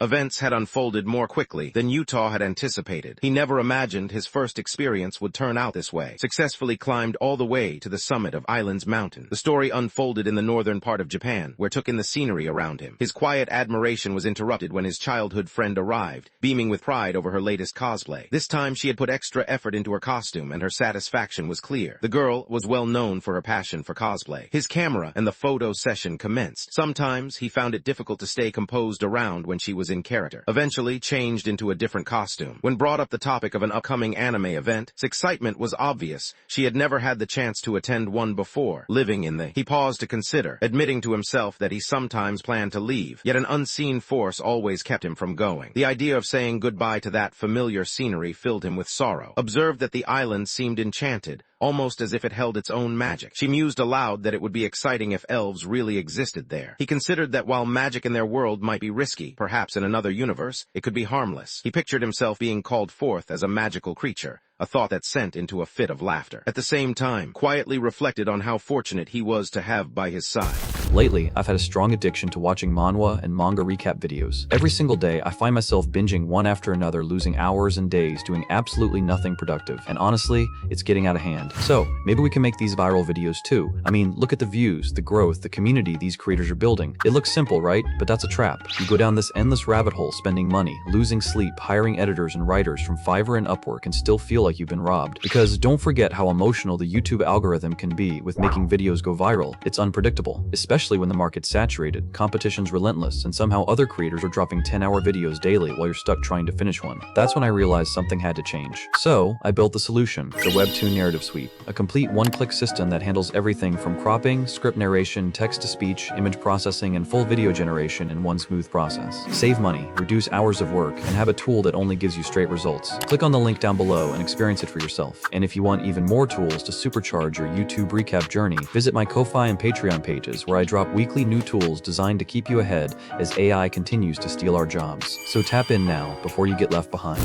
Events had unfolded more quickly than Utah had anticipated. He never imagined his first experience would turn out this way. Successfully climbed all the way to the summit of Islands Mountain. The story unfolded in the northern part of Japan, where took in the scenery around him. His quiet admiration was interrupted when his childhood friend arrived, beaming with pride over her latest cosplay. This time she had put extra effort into her costume, and her satisfaction was clear. The girl was well known for her passion for cosplay. His camera and the photo session commenced. Sometimes he found it difficult to stay composed around when she was in character. Eventually changed into a different costume. When brought up the topic of an upcoming anime event, his excitement was obvious. She had never had the chance to attend one before. Living in the... He paused to consider, admitting to himself that he sometimes planned to leave, yet an unseen force always kept him from going. The idea of saying goodbye to that familiar scenery filled him with sorrow. Observed that the island seemed enchanted, almost as if it held its own magic. She mused aloud that it would be exciting if elves really existed there. He considered that while magic in their world might be risky, perhaps in another universe, it could be harmless. He pictured himself being called forth as a magical creature, a thought that sent into a fit of laughter. At the same time, quietly reflected on how fortunate he was to have by his side. Lately, I've had a strong addiction to watching manhwa and manga recap videos. Every single day, I find myself binging one after another, losing hours and days doing absolutely nothing productive. And honestly, it's getting out of hand. So, maybe we can make these viral videos too. I mean, look at the views, the growth, the community these creators are building. It looks simple, right? But that's a trap. You go down this endless rabbit hole spending money, losing sleep, hiring editors and writers from Fiverr and Upwork, and still feel like you've been robbed. Because don't forget how emotional the YouTube algorithm can be with making videos go viral. It's unpredictable, especially when the market's saturated, competition's relentless, and somehow other creators are dropping 10-hour videos daily while you're stuck trying to finish one. That's when I realized something had to change. So, I built the solution, the Webtoon Narrative Suite, a complete one-click system that handles everything from cropping, script narration, text-to-speech, image processing, and full video generation in one smooth process. Save money, reduce hours of work, and have a tool that only gives you straight results. Click on the link down below and experience it for yourself. And if you want even more tools to supercharge your YouTube recap journey, visit my Ko-Fi and Patreon pages where I drop weekly new tools designed to keep you ahead as AI continues to steal our jobs. So tap in now before you get left behind.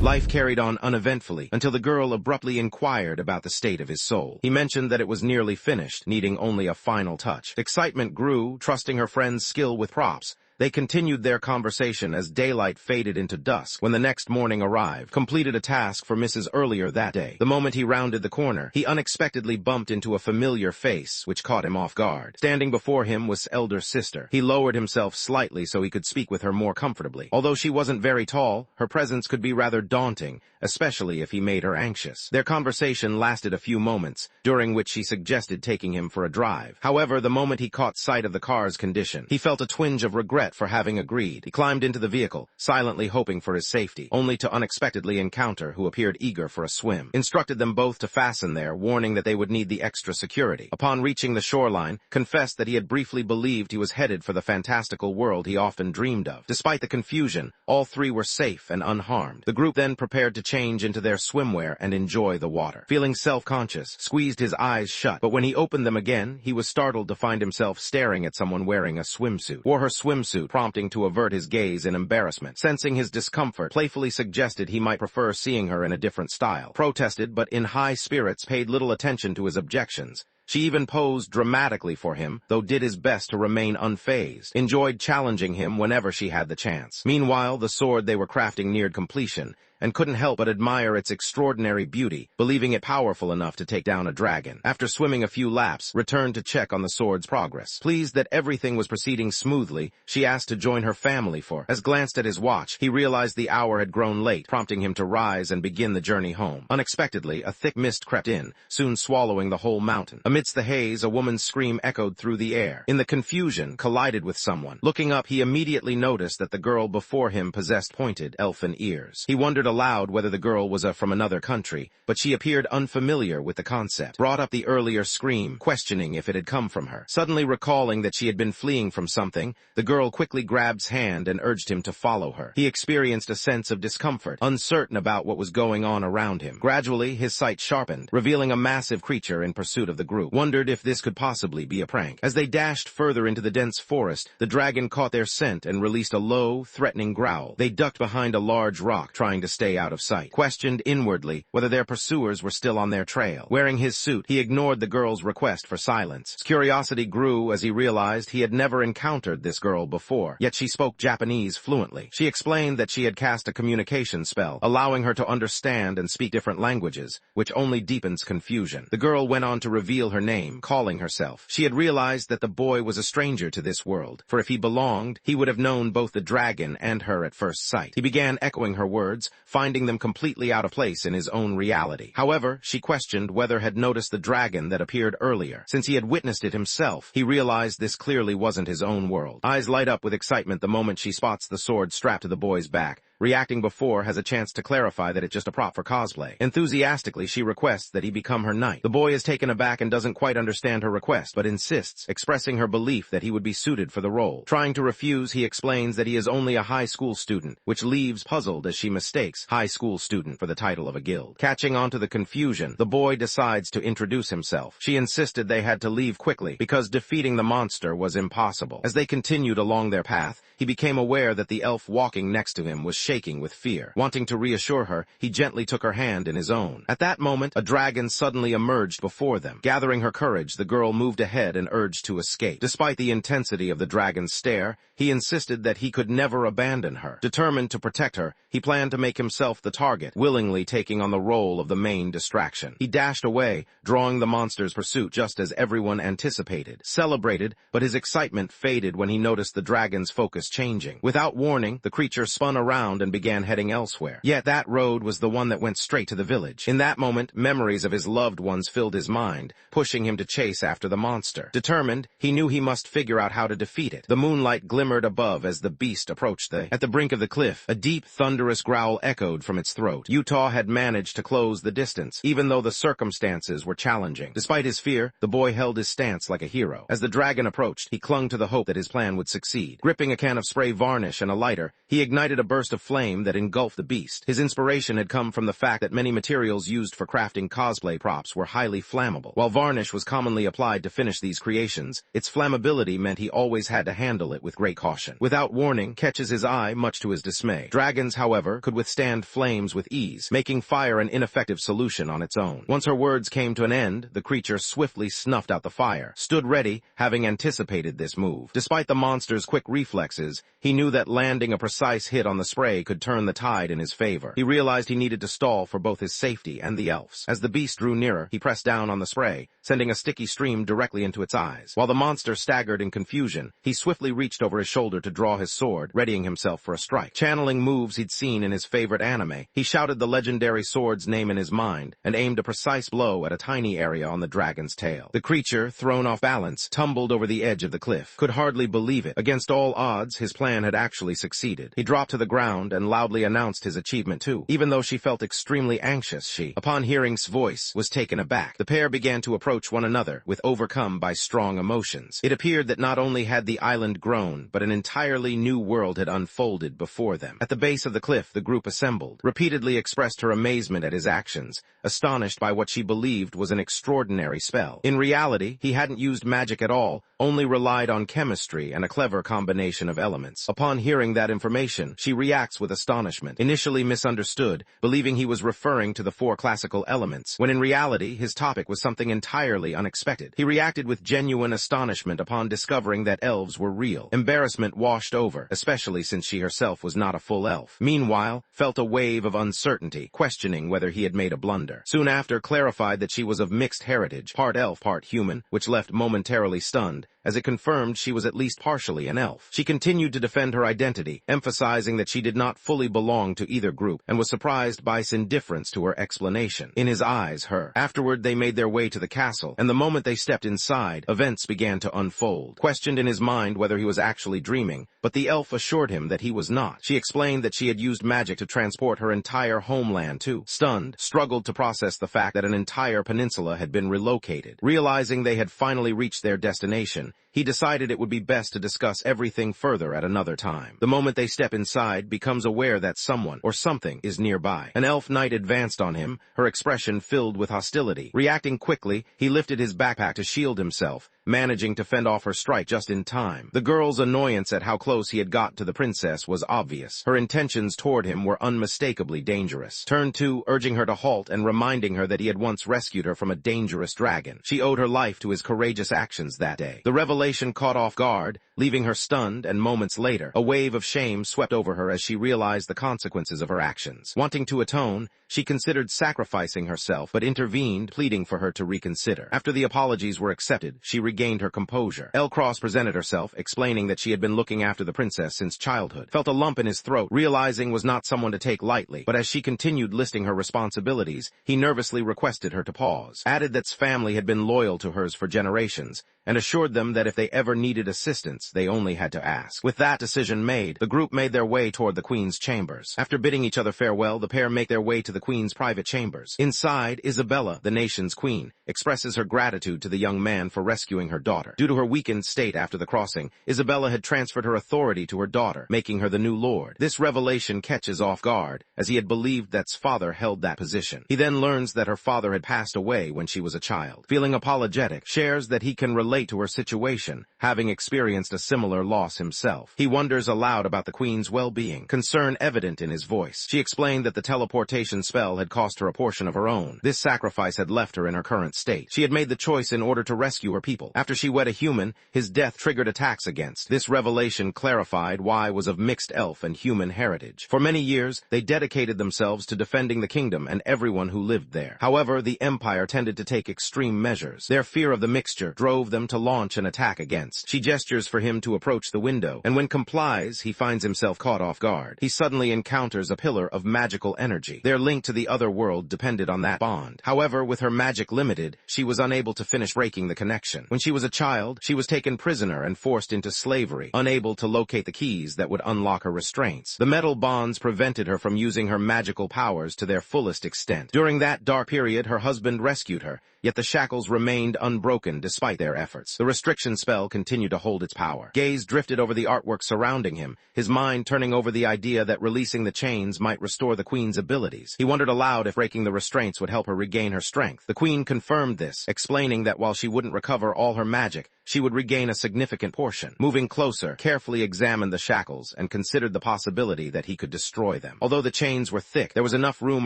Life carried on uneventfully until the girl abruptly inquired about the state of his soul. He mentioned that it was nearly finished, needing only a final touch. Excitement grew, trusting her friend's skill with props. They continued their conversation as daylight faded into dusk. When the next morning arrived, completed a task for Mrs. earlier that day. The moment he rounded the corner, he unexpectedly bumped into a familiar face, which caught him off guard. Standing before him was elder sister. He lowered himself slightly so he could speak with her more comfortably. Although she wasn't very tall, her presence could be rather daunting, especially if he made her anxious. Their conversation lasted a few moments, during which she suggested taking him for a drive. However, the moment he caught sight of the car's condition, he felt a twinge of regret for having agreed. He climbed into the vehicle, silently hoping for his safety, only to unexpectedly encounter who appeared eager for a swim. Instructed them both to fasten there, warning that they would need the extra security. Upon reaching the shoreline, confessed that he had briefly believed he was headed for the fantastical world he often dreamed of. Despite the confusion, all three were safe and unharmed. The group then prepared to change into their swimwear and enjoy the water. Feeling self-conscious, squeezed his eyes shut, but when he opened them again, he was startled to find himself staring at someone wearing a swimsuit. Wore her swimsuit, prompting to avert his gaze in embarrassment. Sensing his discomfort, playfully suggested he might prefer seeing her in a different style. Protested, but in high spirits paid little attention to his objections. She even posed dramatically for him, though did his best to remain unfazed. Enjoyed challenging him whenever she had the chance. Meanwhile, the sword they were crafting neared completion, and couldn't help but admire its extraordinary beauty, believing it powerful enough to take down a dragon. After swimming a few laps, returned to check on the sword's progress. Pleased that everything was proceeding smoothly, she asked to join her family for. As glanced at his watch, he realized the hour had grown late, prompting him to rise and begin the journey home. Unexpectedly, a thick mist crept in, soon swallowing the whole mountain. Amidst the haze, a woman's scream echoed through the air. In the confusion, collided with someone. Looking up, he immediately noticed that the girl before him possessed pointed, elfin ears. He wondered aloud whether the girl was from another country, but she appeared unfamiliar with the concept. Brought up the earlier scream, questioning if it had come from her. Suddenly recalling that she had been fleeing from something, the girl quickly grabbed his hand and urged him to follow her. He experienced a sense of discomfort, uncertain about what was going on around him. Gradually, his sight sharpened, revealing a massive creature in pursuit of the group. Wondered if this could possibly be a prank. As they dashed further into the dense forest, the dragon caught their scent and released a low, threatening growl. They ducked behind a large rock, trying to stay out of sight. Questioned inwardly whether their pursuers were still on their trail. Wearing his suit, he ignored the girl's request for silence. His curiosity grew as he realized he had never encountered this girl before, yet she spoke Japanese fluently. She explained that she had cast a communication spell, allowing her to understand and speak different languages, which only deepens confusion. The girl went on to reveal her name, calling herself. She had realized that the boy was a stranger to this world, for if he belonged, he would have known both the dragon and her at first sight. He began echoing her words, finding them completely out of place in his own reality. However, she questioned whether had noticed the dragon that appeared earlier. Since he had witnessed it himself, he realized this clearly wasn't his own world. Eyes light up with excitement the moment she spots the sword strapped to the boy's back. Reacting before has a chance to clarify that it's just a prop for cosplay. Enthusiastically, she requests that he become her knight. The boy is taken aback and doesn't quite understand her request, but insists, expressing her belief that he would be suited for the role. Trying to refuse, he explains that he is only a high school student, which leaves puzzled as she mistakes high school student for the title of a guild. Catching on to the confusion, the boy decides to introduce himself. She insisted they had to leave quickly because defeating the monster was impossible. As they continued along their path, he became aware that the elf walking next to him was shaking with fear. Wanting to reassure her, he gently took her hand in his own. At that moment, a dragon suddenly emerged before them. Gathering her courage, the girl moved ahead and urged to escape. Despite the intensity of the dragon's stare, he insisted that he could never abandon her. Determined to protect her, he planned to make himself the target, willingly taking on the role of the main distraction. He dashed away, drawing the monster's pursuit just as everyone anticipated. Celebrated, but his excitement faded when he noticed the dragon's focus changing. Without warning, the creature spun around and began heading elsewhere. Yet that road was the one that went straight to the village. In that moment, memories of his loved ones filled his mind, pushing him to chase after the monster. Determined, he knew he must figure out how to defeat it. The moonlight glimmered above as the beast approached At the brink of the cliff, a deep, thunderous growl echoed from its throat. Utah had managed to close the distance, even though the circumstances were challenging. Despite his fear, the boy held his stance like a hero. As the dragon approached, he clung to the hope that his plan would succeed. Gripping a can of spray varnish and a lighter, he ignited a burst of flame that engulfed the beast. His inspiration had come from the fact that many materials used for crafting cosplay props were highly flammable. While varnish was commonly applied to finish these creations, its flammability meant he always had to handle it with great caution. Without warning, catches his eye, much to his dismay. Dragons, however, could withstand flames with ease, making fire an ineffective solution on its own. Once her words came to an end, the creature swiftly snuffed out the fire, stood ready, having anticipated this move. Despite the monster's quick reflexes, he knew that landing a precise hit on the spray could turn the tide in his favor. He realized he needed to stall for both his safety and the elf's. As the beast drew nearer, he pressed down on the spray, sending a sticky stream directly into its eyes. While the monster staggered in confusion, he swiftly reached over his shoulder to draw his sword, readying himself for a strike. Channeling moves he'd seen in his favorite anime, he shouted the legendary sword's name in his mind and aimed a precise blow at a tiny area on the dragon's tail. The creature, thrown off balance, tumbled over the edge of the cliff. Could hardly believe it. Against all odds, his plan had actually succeeded. He dropped to the ground and loudly announced his achievement too. Even though she felt extremely anxious, she, upon hearing his voice, was taken aback. The pair began to approach one another, with overcome by strong emotions. It appeared that not only had the island grown, but an entirely new world had unfolded before them. At the base of the cliff, the group assembled, repeatedly expressed her amazement at his actions, astonished by what she believed was an extraordinary spell. In reality, he hadn't used magic at all, only relied on chemistry and a clever combination of elements. Upon hearing that information, she reacts with astonishment, initially misunderstood, believing he was referring to the 4 classical elements, when in reality his topic was something entirely unexpected. He reacted with genuine astonishment upon discovering that elves were real. Embarrassment washed over, especially since she herself was not a full elf. Meanwhile, felt a wave of uncertainty, questioning whether he had made a blunder. Soon after, clarified that she was of mixed heritage, part elf, part human, which left momentarily stunned, as it confirmed she was at least partially an elf. She continued to defend her identity, emphasizing that she did not fully belong to either group, and was surprised by his indifference to her explanation. In his eyes, her. Afterward, they made their way to the castle, and the moment they stepped inside, events began to unfold. Questioned in his mind whether he was actually dreaming, but the elf assured him that he was not. She explained that she had used magic to transport her entire homeland too. Stunned, struggled to process the fact that an entire peninsula had been relocated. Realizing they had finally reached their destination, one, he decided it would be best to discuss everything further at another time. The moment they step inside, becomes aware that someone or something is nearby. An elf knight advanced on him, her expression filled with hostility. Reacting quickly, he lifted his backpack to shield himself, managing to fend off her strike just in time. The girl's annoyance at how close he had got to the princess was obvious. Her intentions toward him were unmistakably dangerous. Turn 2, urging her to halt and reminding her that he had once rescued her from a dangerous dragon. She owed her life to his courageous actions that day. The revelation caught off guard, leaving her stunned, and moments later, a wave of shame swept over her as she realized the consequences of her actions. Wanting to atone, she considered sacrificing herself, but intervened, pleading for her to reconsider. After the apologies were accepted, she regained her composure. Elcross presented herself, explaining that she had been looking after the princess since childhood. Felt a lump in his throat, realizing was not someone to take lightly, but as she continued listing her responsibilities, he nervously requested her to pause. Added that family had been loyal to hers for generations, and assured them that if they ever needed assistance, they only had to ask. With that decision made, the group made their way toward the queen's chambers. After bidding each other farewell, the pair make their way to the queen's private chambers. Inside, Isabella, the nation's queen, expresses her gratitude to the young man for rescuing her daughter. Due to her weakened state after the crossing, Isabella had transferred her authority to her daughter, making her the new lord. This revelation catches off guard, as he had believed that's father held that position. He then learns that her father had passed away when she was a child. Feeling apologetic, shares that he can relate to her situation, having experienced a similar loss himself. He wonders aloud about the queen's well-being, concern evident in his voice. She explained that the teleportation spell had cost her a portion of her own. This sacrifice had left her in her current state. She had made the choice in order to rescue her people. After she wed a human, his death triggered attacks against. This revelation clarified why was of mixed elf and human heritage. For many years, they dedicated themselves to defending the kingdom and everyone who lived there. However, the empire tended to take extreme measures. Their fear of the mixture drove them to launch an attack against. She gestures for him to approach the window, and when complies, he finds himself caught off guard. He suddenly encounters a pillar of magical energy. Their link to the other world depended on that bond. However, with her magic limited, she was unable to finish breaking the connection. When she was a child, she was taken prisoner and forced into slavery, unable to locate the keys that would unlock her restraints. The metal bonds prevented her from using her magical powers to their fullest extent. During that dark period, her husband rescued her, yet the shackles remained unbroken despite their efforts. The restriction spell continued to hold its power. Gaze drifted over the artwork surrounding him, his mind turning over the idea that releasing the chains might restore the queen's abilities. He wondered aloud if breaking the restraints would help her regain her strength. The queen confirmed this, explaining that while she wouldn't recover all her magic, she would regain a significant portion. Moving closer, carefully examined the shackles and considered the possibility that he could destroy them. Although the chains were thick, there was enough room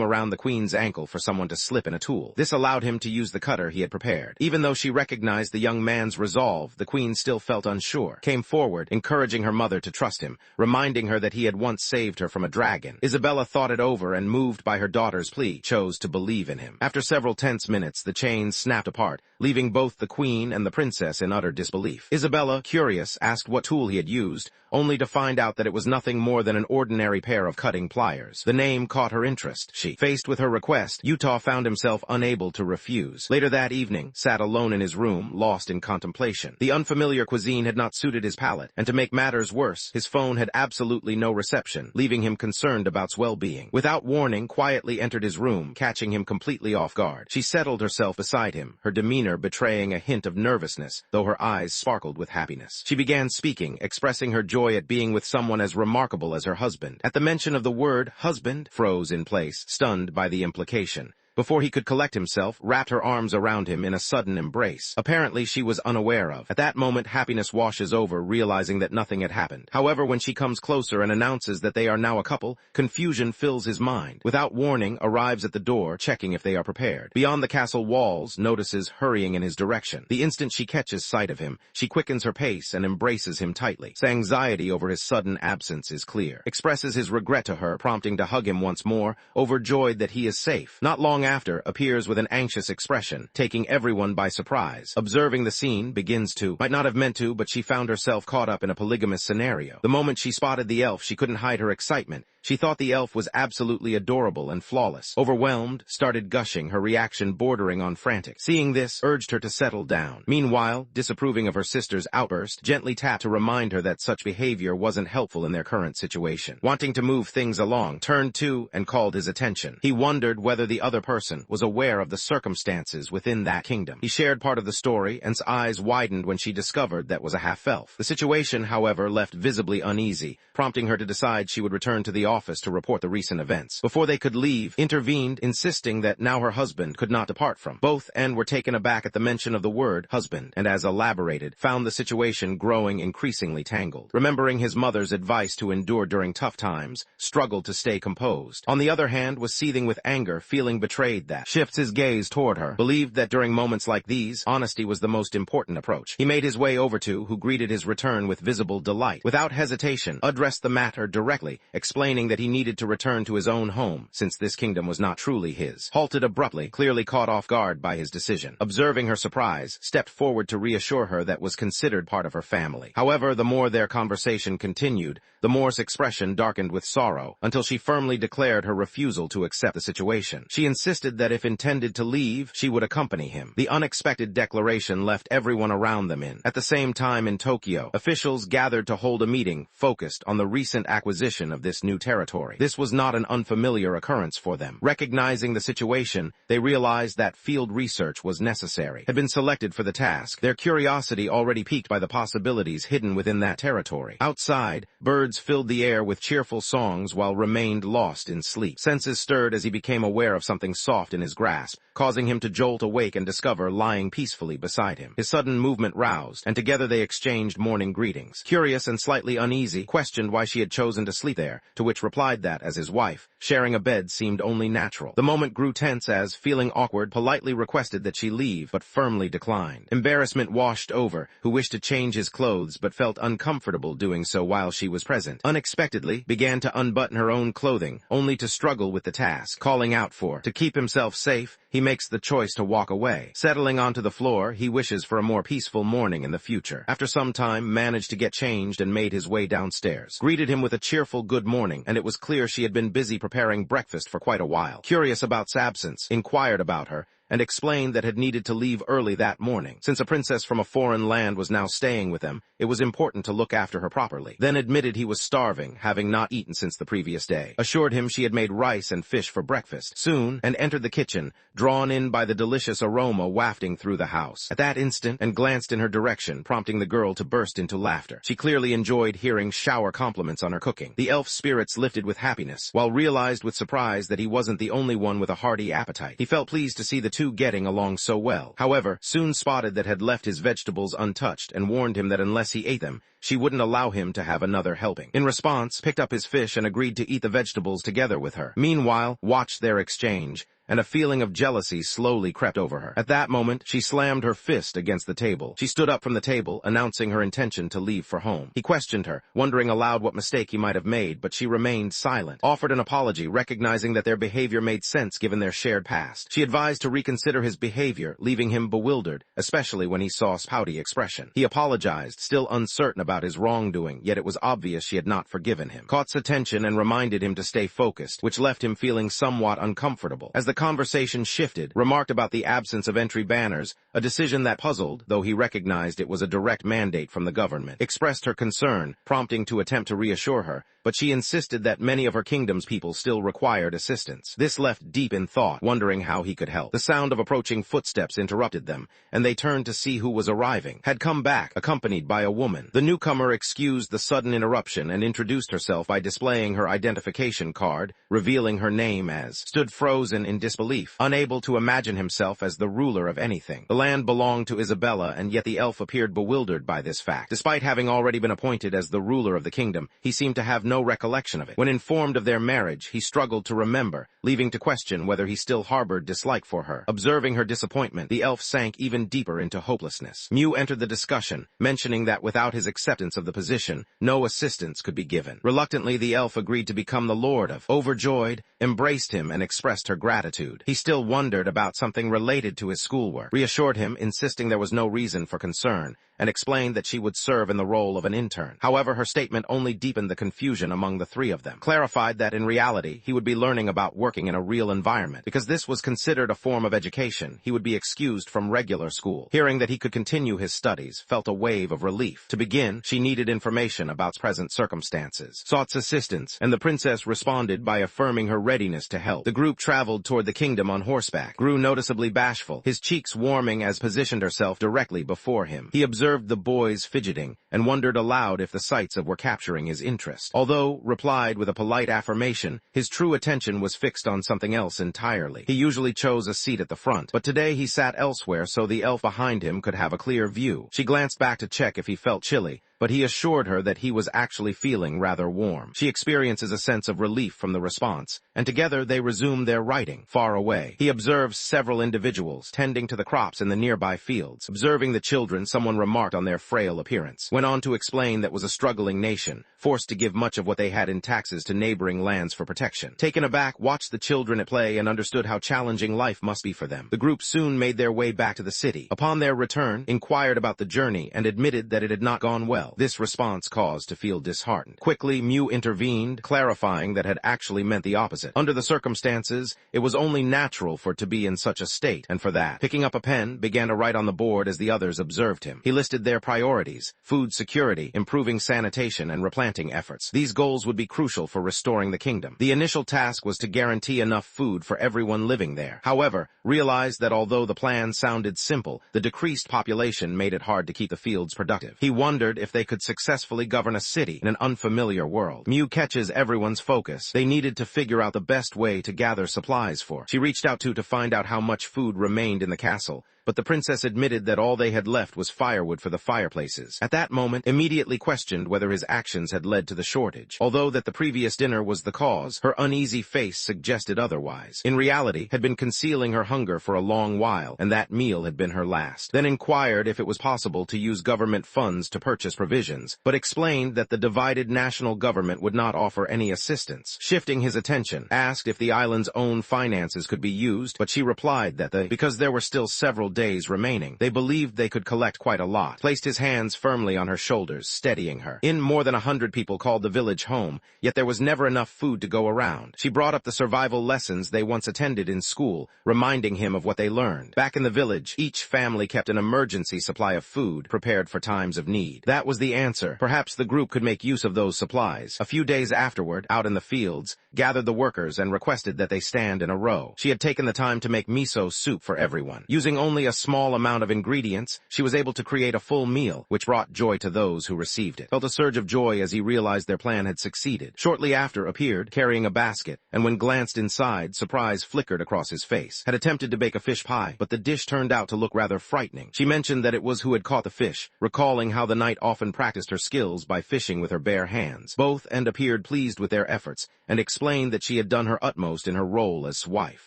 around the queen's ankle for someone to slip in a tool. This allowed him to use the cutter he had prepared. Even though she recognized the young man's resolve, the queen still felt unsure. Came forward, encouraging her mother to trust him, reminding her that he had once saved her from a dragon. Isabella thought it over and, moved by her daughter's plea, chose to believe in him. After several tense minutes, the chains snapped apart, leaving both the queen and the princess in utter disbelief. Isabella, curious, asked what tool he had used, only to find out that it was nothing more than an ordinary pair of cutting pliers. The name caught her interest. She, faced with her request, Utah found himself unable to refuse. Later that evening, sat alone in his room, lost in contemplation. The unfamiliar cuisine had not suited his palate, and to make matters worse, his phone had absolutely no reception, leaving him concerned about its well-being. Without warning, quietly entered his room, catching him completely off guard. She settled herself beside him, her demeanor betraying a hint of nervousness, though her eyes sparkled with happiness. She began speaking, expressing her joy at being with someone as remarkable as her husband. At the mention of the word husband, froze in place, stunned by the implication. Before he could collect himself, wrapped her arms around him in a sudden embrace. Apparently she was unaware of. At that moment, happiness washes over, realizing that nothing had happened. However, when she comes closer and announces that they are now a couple, confusion fills his mind. Without warning, arrives at the door, checking if they are prepared. Beyond the castle walls, notices hurrying in his direction. The instant she catches sight of him, she quickens her pace and embraces him tightly. His anxiety over his sudden absence is clear. Expresses his regret to her, prompting to hug him once more, overjoyed that he is safe. Not long after, appears with an anxious expression, taking everyone by surprise. Observing the scene, begins to, might not have meant to, but she found herself caught up in a polygamous scenario. The moment she spotted the elf, she couldn't hide her excitement. She thought the elf was absolutely adorable and flawless. Overwhelmed, started gushing, her reaction bordering on frantic. Seeing this, urged her to settle down. Meanwhile, disapproving of her sister's outburst, gently tapped to remind her that such behavior wasn't helpful in their current situation. Wanting to move things along, turned to and called his attention. He wondered whether the other person was aware of the circumstances within that kingdom. He shared part of the story, and his eyes widened when she discovered that was a half-elf. The situation, however, left visibly uneasy, prompting her to decide she would return to the office to report the recent events. Before they could leave, intervened, insisting that now her husband could not depart from. Both and were taken aback at the mention of the word husband, and as elaborated, found the situation growing increasingly tangled. Remembering his mother's advice to endure during tough times, struggled to stay composed. On the other hand, was seething with anger, feeling betrayed that shifts his gaze toward her, believed that during moments like these, honesty was the most important approach. He made his way over to, who greeted his return with visible delight. Without hesitation, addressed the matter directly, explaining that he needed to return to his own home, since this kingdom was not truly his. Halted abruptly, clearly caught off guard by his decision. Observing her surprise, stepped forward to reassure her that was considered part of her family. However, the more their conversation continued, the more's expression darkened with sorrow, until she firmly declared her refusal to accept the situation. She insisted that if intended to leave, she would accompany him. The unexpected declaration left everyone around them in. At the same time in Tokyo, officials gathered to hold a meeting focused on the recent acquisition of this new territory. This was not an unfamiliar occurrence for them. Recognizing the situation, they realized that field research was necessary. Had been selected for the task, their curiosity already piqued by the possibilities hidden within that territory. Outside, birds filled the air with cheerful songs while remained lost in sleep. Senses stirred as he became aware of something soft in his grasp, causing him to jolt awake and discover lying peacefully beside him. His sudden movement roused, and together they exchanged morning greetings. Curious and slightly uneasy, questioned why she had chosen to sleep there, to which replied that, as his wife, sharing a bed seemed only natural. The moment grew tense as, feeling awkward, politely requested that she leave, but firmly declined. Embarrassment washed over, who wished to change his clothes but felt uncomfortable doing so while she was present. Unexpectedly, began to unbutton her own clothing, only to struggle with the task, calling out for. To keep himself safe, he makes the choice to walk away. Settling onto the floor, he wishes for a more peaceful morning in the future. After some time, managed to get changed and made his way downstairs. Greeted him with a cheerful good morning, and it was clear she had been busy preparing breakfast for quite a while. Curious about his absence, inquired about her, and explained that had needed to leave early that morning. Since a princess from a foreign land was now staying with them, it was important to look after her properly. Then admitted he was starving, having not eaten since the previous day. Assured him she had made rice and fish for breakfast. Soon, and entered the kitchen, drawn in by the delicious aroma wafting through the house. At that instant, and glanced in her direction, prompting the girl to burst into laughter. She clearly enjoyed hearing shower compliments on her cooking. The elf's spirits lifted with happiness, while realized with surprise that he wasn't the only one with a hearty appetite. He felt pleased to see the two getting along so well. However, soon spotted that had left his vegetables untouched and warned him that unless he ate them, she wouldn't allow him to have another helping. In response, picked up his fish and agreed to eat the vegetables together with her. Meanwhile, watched their exchange, and a feeling of jealousy slowly crept over her. At that moment, she slammed her fist against the table. She stood up from the table, announcing her intention to leave for home. He questioned her, wondering aloud what mistake he might have made, but she remained silent. Offered an apology, recognizing that their behavior made sense given their shared past. She advised to reconsider his behavior, leaving him bewildered, especially when he saw his pouty expression. He apologized, still uncertain about his wrongdoing, yet it was obvious she had not forgiven him. Caught his attention and reminded him to stay focused, which left him feeling somewhat uncomfortable. As the conversation shifted, remarked about the absence of entry banners, a decision that puzzled, though he recognized it was a direct mandate from the government. Expressed her concern, prompting to attempt to reassure her, but she insisted that many of her kingdom's people still required assistance. This left deep in thought, wondering how he could help. The sound of approaching footsteps interrupted them, and they turned to see who was arriving. Had come back, accompanied by a woman. The newcomer excused the sudden interruption and introduced herself by displaying her identification card, revealing her name as. Stood frozen in disbelief, unable to imagine himself as the ruler of anything. The land belonged to Isabella, and yet the elf appeared bewildered by this fact. Despite having already been appointed as the ruler of the kingdom, he seemed to have no recollection of it. When informed of their marriage, he struggled to remember, leaving to question whether he still harbored dislike for her. Observing her disappointment, the elf sank even deeper into hopelessness. Mew entered the discussion, mentioning that without his acceptance of the position, no assistance could be given. Reluctantly, the elf agreed to become the lord of. Overjoyed, embraced him and expressed her gratitude. He still wondered about something related to his schoolwork. Reassured him, insisting there was no reason for concern, and explained that she would serve in the role of an intern. However, her statement only deepened the confusion discussion among the three of them, clarified that in reality he would be learning about working in a real environment. Because this was considered a form of education, he would be excused from regular school. Hearing that he could continue his studies felt a wave of relief. To begin, she needed information about present circumstances, sought assistance, and the princess responded by affirming her readiness to help. The group traveled toward the kingdom on horseback, grew noticeably bashful, his cheeks warming as positioned herself directly before him. He observed the boys fidgeting and wondered aloud if the sights were capturing his interest. Although replied with a polite affirmation, his true attention was fixed on something else entirely. He usually chose a seat at the front, but today he sat elsewhere so the elf behind him could have a clear view. She glanced back to check if he felt chilly, but he assured her that he was actually feeling rather warm. She experiences a sense of relief from the response, and together they resume their writing. Far away, he observes several individuals tending to the crops in the nearby fields. Observing the children, someone remarked on their frail appearance. Went on to explain that was a struggling nation, forced to give much of what they had in taxes to neighboring lands for protection. Taken aback, watched the children at play and understood how challenging life must be for them. The group soon made their way back to the city. Upon their return, inquired about the journey and admitted that it had not gone well. This response caused to feel disheartened. Quickly, Mew intervened, clarifying that had actually meant the opposite. Under the circumstances, it was only natural for it to be in such a state, and for that, picking up a pen, began to write on the board as the others observed him. He listed their priorities: food security, improving sanitation, and replanting efforts. These goals would be crucial for restoring the kingdom. The initial task was to guarantee enough food for everyone living there. However, realized that although the plan sounded simple, the decreased population made it hard to keep the fields productive. He wondered if they could successfully govern a city in an unfamiliar world. Mew catches everyone's focus. They needed to figure out the best way to gather supplies for. She reached out to find out how much food remained in the castle, but the princess admitted that all they had left was firewood for the fireplaces. At that moment, immediately questioned whether his actions had led to the shortage. Although that the previous dinner was the cause, her uneasy face suggested otherwise. In reality, had been concealing her hunger for a long while, and that meal had been her last. Then inquired if it was possible to use government funds to purchase provisions, but explained that the divided national government would not offer any assistance. Shifting his attention, asked if the island's own finances could be used, but she replied that because there were still several days remaining, they believed they could collect quite a lot. Placed his hands firmly on her shoulders, steadying her. More than 100 people called the village home, yet there was never enough food to go around. She brought up the survival lessons they once attended in school, reminding him of what they learned. Back in the village, each family kept an emergency supply of food, prepared for times of need. That was the answer. Perhaps the group could make use of those supplies. A few days afterward, out in the fields, gathered the workers and requested that they stand in a row. She had taken the time to make miso soup for everyone. Using only a small amount of ingredients, she was able to create a full meal, which brought joy to those who received it. Felt a surge of joy as he realized their plan had succeeded. Shortly after appeared, carrying a basket, and when glanced inside, surprise flickered across his face. Had attempted to bake a fish pie, but the dish turned out to look rather frightening. She mentioned that it was who had caught the fish, recalling how the knight often practiced her skills by fishing with her bare hands. Both appeared pleased with their efforts, and explained that she had done her utmost in her role as wife.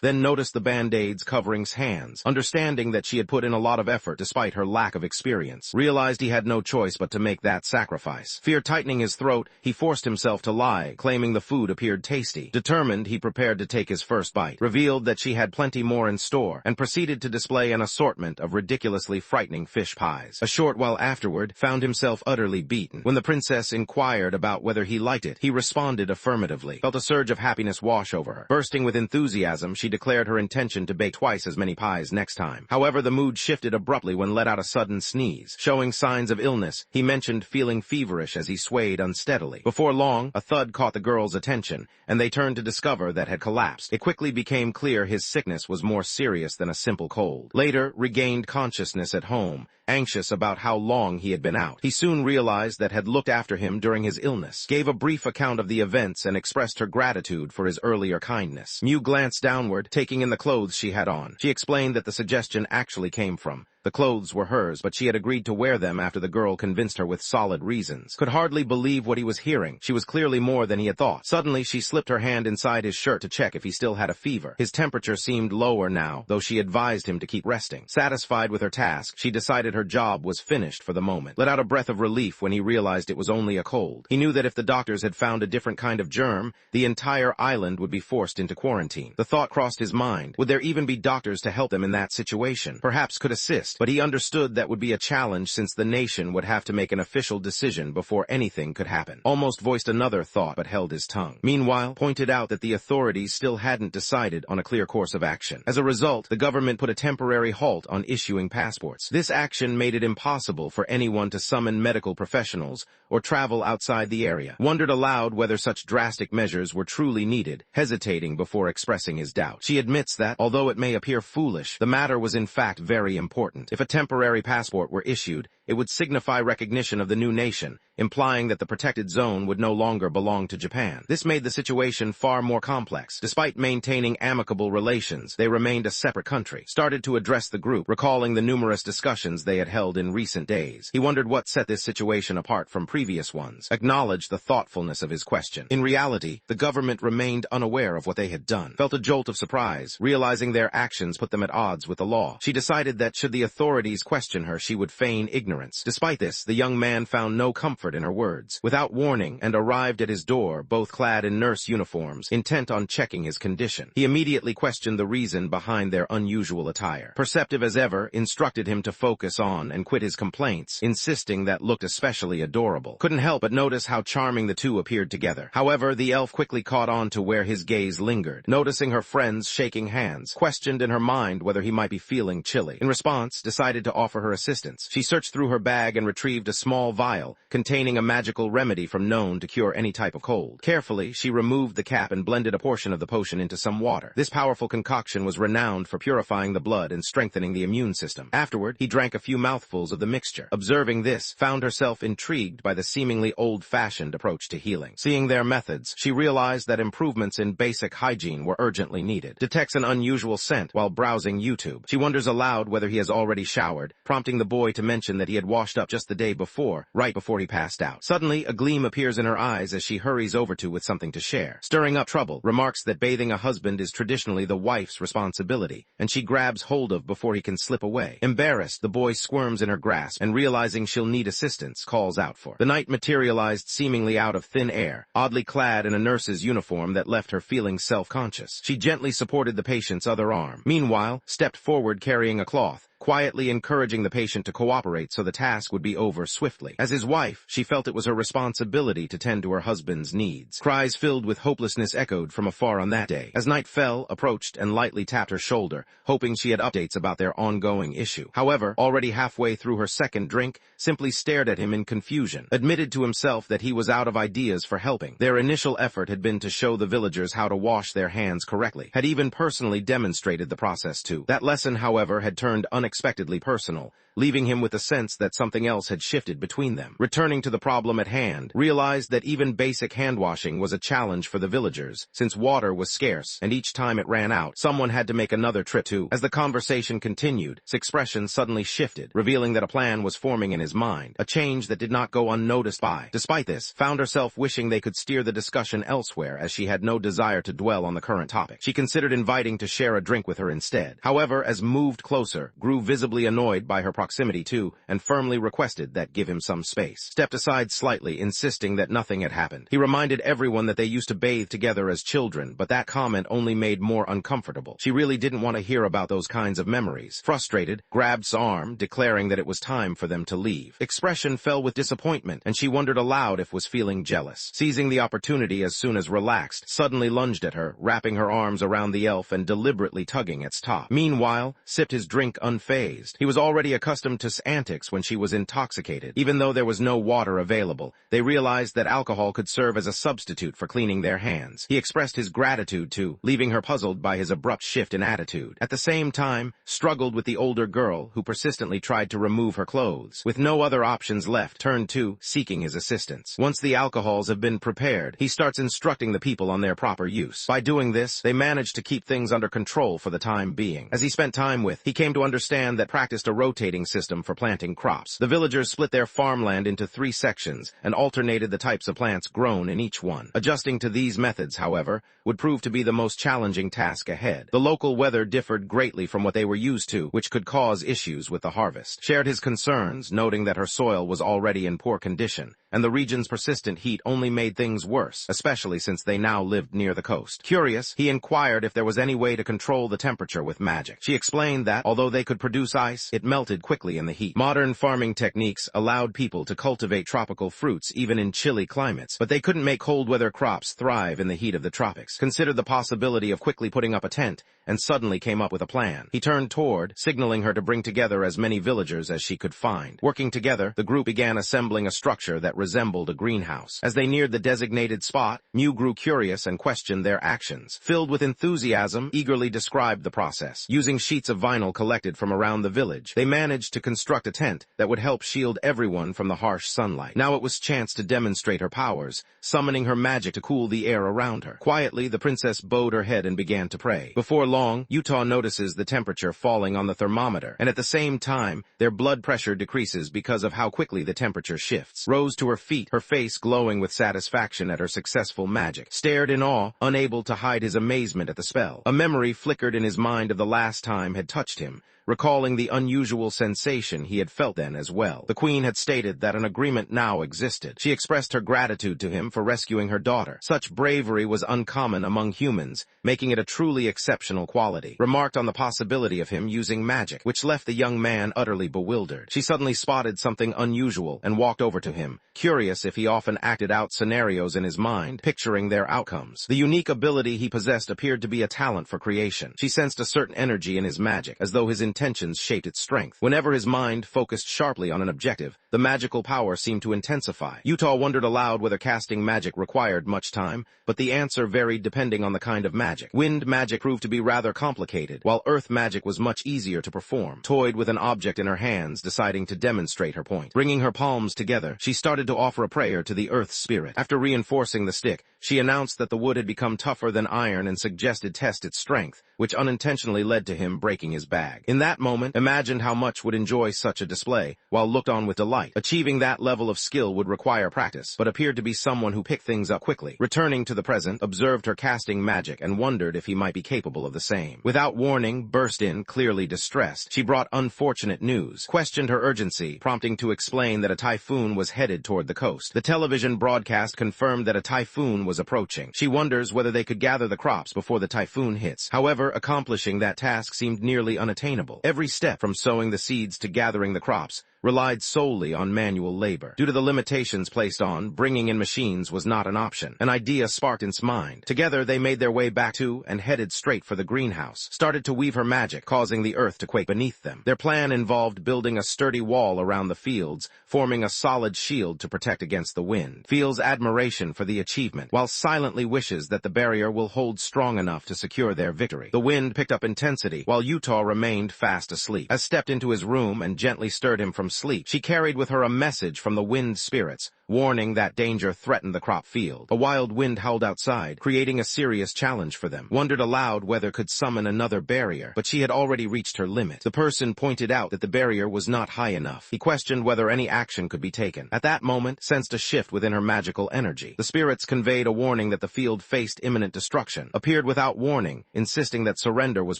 Then noticed the band-aids covering hands, understanding that she had put in a lot of effort despite her lack of experience. Realized he had no choice but to make that sacrifice. Fear tightening his throat, he forced himself to lie, claiming the food appeared tasty. Determined, he prepared to take his first bite, revealed that she had plenty more in store, and proceeded to display an assortment of ridiculously frightening fish pies. A short while afterward, found himself utterly beaten. When the princess inquired about whether he liked it, he responded affirmatively. Felt a surge of happiness wash over her. Bursting with enthusiasm, she declared her intention to bake twice as many pies next time. However, the mood shifted abruptly when let out a sudden sneeze. Showing signs of illness, he mentioned feeling feverish as he swayed unsteadily. Before long, a thud caught the girls' attention, and they turned to discover that had collapsed. It quickly became clear his sickness was more serious than a simple cold. Later, regained consciousness at home, anxious about how long he had been out. He soon realized that had looked after him during his illness, gave a brief account of the events and expressed her gratitude for his earlier kindness. Mew glanced downward, taking in the clothes she had on. She explained that the suggestion actually came from the clothes were hers, but she had agreed to wear them after the girl convinced her with solid reasons. Could hardly believe what he was hearing. She was clearly more than he had thought. Suddenly, she slipped her hand inside his shirt to check if he still had a fever. His temperature seemed lower now, though she advised him to keep resting. Satisfied with her task, she decided her job was finished for the moment. Let out a breath of relief when he realized it was only a cold. He knew that if the doctors had found a different kind of germ, the entire island would be forced into quarantine. The thought crossed his mind. Would there even be doctors to help them in that situation? Perhaps could assist. assist, but he understood that would be a challenge since the nation would have to make an official decision before anything could happen. Almost voiced another thought but held his tongue. Meanwhile, pointed out that the authorities still hadn't decided on a clear course of action. As a result, the government put a temporary halt on issuing passports. This action made it impossible for anyone to summon medical professionals or travel outside the area. Wondered aloud whether such drastic measures were truly needed, hesitating before expressing his doubt. She admits that, although it may appear foolish, the matter was in fact very important. If a temporary passport were issued, it would signify recognition of the new nation, implying that the protected zone would no longer belong to Japan. This made the situation far more complex. Despite maintaining amicable relations, they remained a separate country. Started to address the group, recalling the numerous discussions they had held in recent days. He wondered what set this situation apart from previous ones. Acknowledged the thoughtfulness of his question. In reality, the government remained unaware of what they had done. Felt a jolt of surprise, realizing their actions put them at odds with the law. She decided that should the authorities question her, she would feign ignorance. Despite this, the young man found no comfort in her words. Without warning, and arrived at his door, both clad in nurse uniforms, intent on checking his condition. He immediately questioned the reason behind their unusual attire. Perceptive as ever, instructed him to focus on and quit his complaints, insisting that looked especially adorable. Couldn't help but notice how charming the two appeared together. However, the elf quickly caught on to where his gaze lingered. Noticing her friends shaking hands, questioned in her mind whether he might be feeling chilly. In response, decided to offer her assistance. She searched through her bag and retrieved a small vial containing a magical remedy from known to cure any type of cold. Carefully, she removed the cap and blended a portion of the potion into some water. This powerful concoction was renowned for purifying the blood and strengthening the immune system. Afterward, he drank a few mouthfuls of the mixture. Observing this, found herself intrigued by the seemingly old-fashioned approach to healing. Seeing their methods, she realized that improvements in basic hygiene were urgently needed. Detects an unusual scent while browsing YouTube. She wonders aloud whether he has already showered, prompting the boy to mention that he had washed up just the day before, right before he passed out. Suddenly, a gleam appears in her eyes as she hurries over to with something to share. Stirring up trouble, remarks that bathing a husband is traditionally the wife's responsibility, and she grabs hold of before he can slip away. Embarrassed, the boy squirms in her grasp, and realizing she'll need assistance, calls out for. The knight materialized seemingly out of thin air, oddly clad in a nurse's uniform that left her feeling self-conscious. She gently supported the patient's other arm. Meanwhile, stepped forward carrying a cloth, quietly encouraging the patient to cooperate so the task would be over swiftly. As his wife, she felt it was her responsibility to tend to her husband's needs. Cries filled with hopelessness echoed from afar on that day. As night fell, approached and lightly tapped her shoulder, hoping she had updates about their ongoing issue. However, already halfway through her second drink, simply stared at him in confusion. Admitted to himself that he was out of ideas for helping. Their initial effort had been to show the villagers how to wash their hands correctly. Had even personally demonstrated the process too. That lesson, however, had turned unexpectedly personal, leaving him with a sense that something else had shifted between them. Returning to the problem at hand, realized that even basic hand-washing was a challenge for the villagers, since water was scarce, and each time it ran out, someone had to make another trip too. As the conversation continued, his expression suddenly shifted, revealing that a plan was forming in his mind, a change that did not go unnoticed by. Despite this, found herself wishing they could steer the discussion elsewhere, as she had no desire to dwell on the current topic. She considered inviting to share a drink with her instead. However, as moved closer, grew visibly annoyed by her proximity to, and firmly requested that give him some space. Stepped aside slightly, insisting that nothing had happened. He reminded everyone that they used to bathe together as children, but that comment only made more uncomfortable. She really didn't want to hear about those kinds of memories. Frustrated, grabbed his arm, declaring that it was time for them to leave. Expression fell with disappointment, and she wondered aloud if was feeling jealous. Seizing the opportunity as soon as relaxed, suddenly lunged at her, wrapping her arms around the elf and deliberately tugging its top. Meanwhile, sipped his drink unfazed. He was already accustomed to antics when she was intoxicated. Even though there was no water available, they realized that alcohol could serve as a substitute for cleaning their hands. He expressed his gratitude too, leaving her puzzled by his abrupt shift in attitude. At the same time, struggled with the older girl who persistently tried to remove her clothes. With no other options left, turned to seeking his assistance. Once the alcohols have been prepared, he starts instructing the people on their proper use. By doing this, they managed to keep things under control for the time being. As he spent time with, he came to understand that practiced a rotating system for planting crops. The villagers split their farmland into 3 sections and alternated the types of plants grown in each one. Adjusting to these methods, however, would prove to be the most challenging task ahead. The local weather differed greatly from what they were used to, which could cause issues with the harvest. Shared his concerns, noting that her soil was already in poor condition, and the region's persistent heat only made things worse, especially since they now lived near the coast. Curious, he inquired if there was any way to control the temperature with magic. She explained that, although they could produce ice, it melted quickly in the heat. Modern farming techniques allowed people to cultivate tropical fruits even in chilly climates, but they couldn't make cold-weather crops thrive in the heat of the tropics. Considered the possibility of quickly putting up a tent, and suddenly came up with a plan. He turned toward, signaling her to bring together as many villagers as she could find. Working together, the group began assembling a structure that resembled a greenhouse. As they neared the designated spot, Mew grew curious and questioned their actions. Filled with enthusiasm, eagerly described the process. Using sheets of vinyl collected from around the village, they managed to construct a tent that would help shield everyone from the harsh sunlight. Now it was chance to demonstrate her powers, summoning her magic to cool the air around her. Quietly, the princess bowed her head and began to pray. Before long, Utah notices the temperature falling on the thermometer, and at the same time, their blood pressure decreases because of how quickly the temperature shifts. Rose to her feet, her face glowing with satisfaction at her successful magic. Stared in awe, unable to hide his amazement at the spell. A memory flickered in his mind of the last time had touched him, recalling the unusual sensation he had felt then as well. The queen had stated that an agreement now existed. She expressed her gratitude to him for rescuing her daughter. Such bravery was uncommon among humans, making it a truly exceptional quality. Remarked on the possibility of him using magic, which left the young man utterly bewildered. She suddenly spotted something unusual and walked over to him, curious if he often acted out scenarios in his mind, picturing their outcomes. The unique ability he possessed appeared to be a talent for creation. She sensed a certain energy in his magic, as though his intentions shaped its strength. Whenever his mind focused sharply on an objective, the magical power seemed to intensify. Utah wondered aloud whether casting magic required much time, but the answer varied depending on the kind of magic. Wind magic proved to be rather complicated, while earth magic was much easier to perform. Toyed with an object in her hands, deciding to demonstrate her point. Bringing her palms together, she started to offer a prayer to the earth spirit. After reinforcing the stick, she announced that the wood had become tougher than iron and suggested test its strength, which unintentionally led to him breaking his bag. In that moment, imagined how much would enjoy such a display, while looked on with delight. Achieving that level of skill would require practice, but appeared to be someone who picked things up quickly. Returning to the present, observed her casting magic and wondered if he might be capable of the same. Without warning, burst in, clearly distressed. She brought unfortunate news, questioned her urgency, prompting to explain that a typhoon was headed toward the coast. The television broadcast confirmed that a typhoon was approaching. She wonders whether they could gather the crops before the typhoon hits. However, accomplishing that task seemed nearly unattainable. Every step from sowing the seeds to gathering the crops relied solely on manual labor. Due to the limitations placed on, bringing in machines was not an option. An idea sparked in his mind. Together, they made their way back to and headed straight for the greenhouse. Started to weave her magic, causing the earth to quake beneath them. Their plan involved building a sturdy wall around the fields, forming a solid shield to protect against the wind. Feels admiration for the achievement, while silently wishes that the barrier will hold strong enough to secure their victory. The wind picked up intensity, while Utah remained fast asleep. As stepped into his room and gently stirred him from sleep, she carried with her a message from the wind spirits, warning that danger threatened the crop field. A wild wind howled outside, creating a serious challenge for them. Wondered aloud whether could summon another barrier, but she had already reached her limit. The person pointed out that the barrier was not high enough. He questioned whether any action could be taken. At that moment, sensed a shift within her magical energy. The spirits conveyed a warning that the field faced imminent destruction. Appeared without warning, insisting that surrender was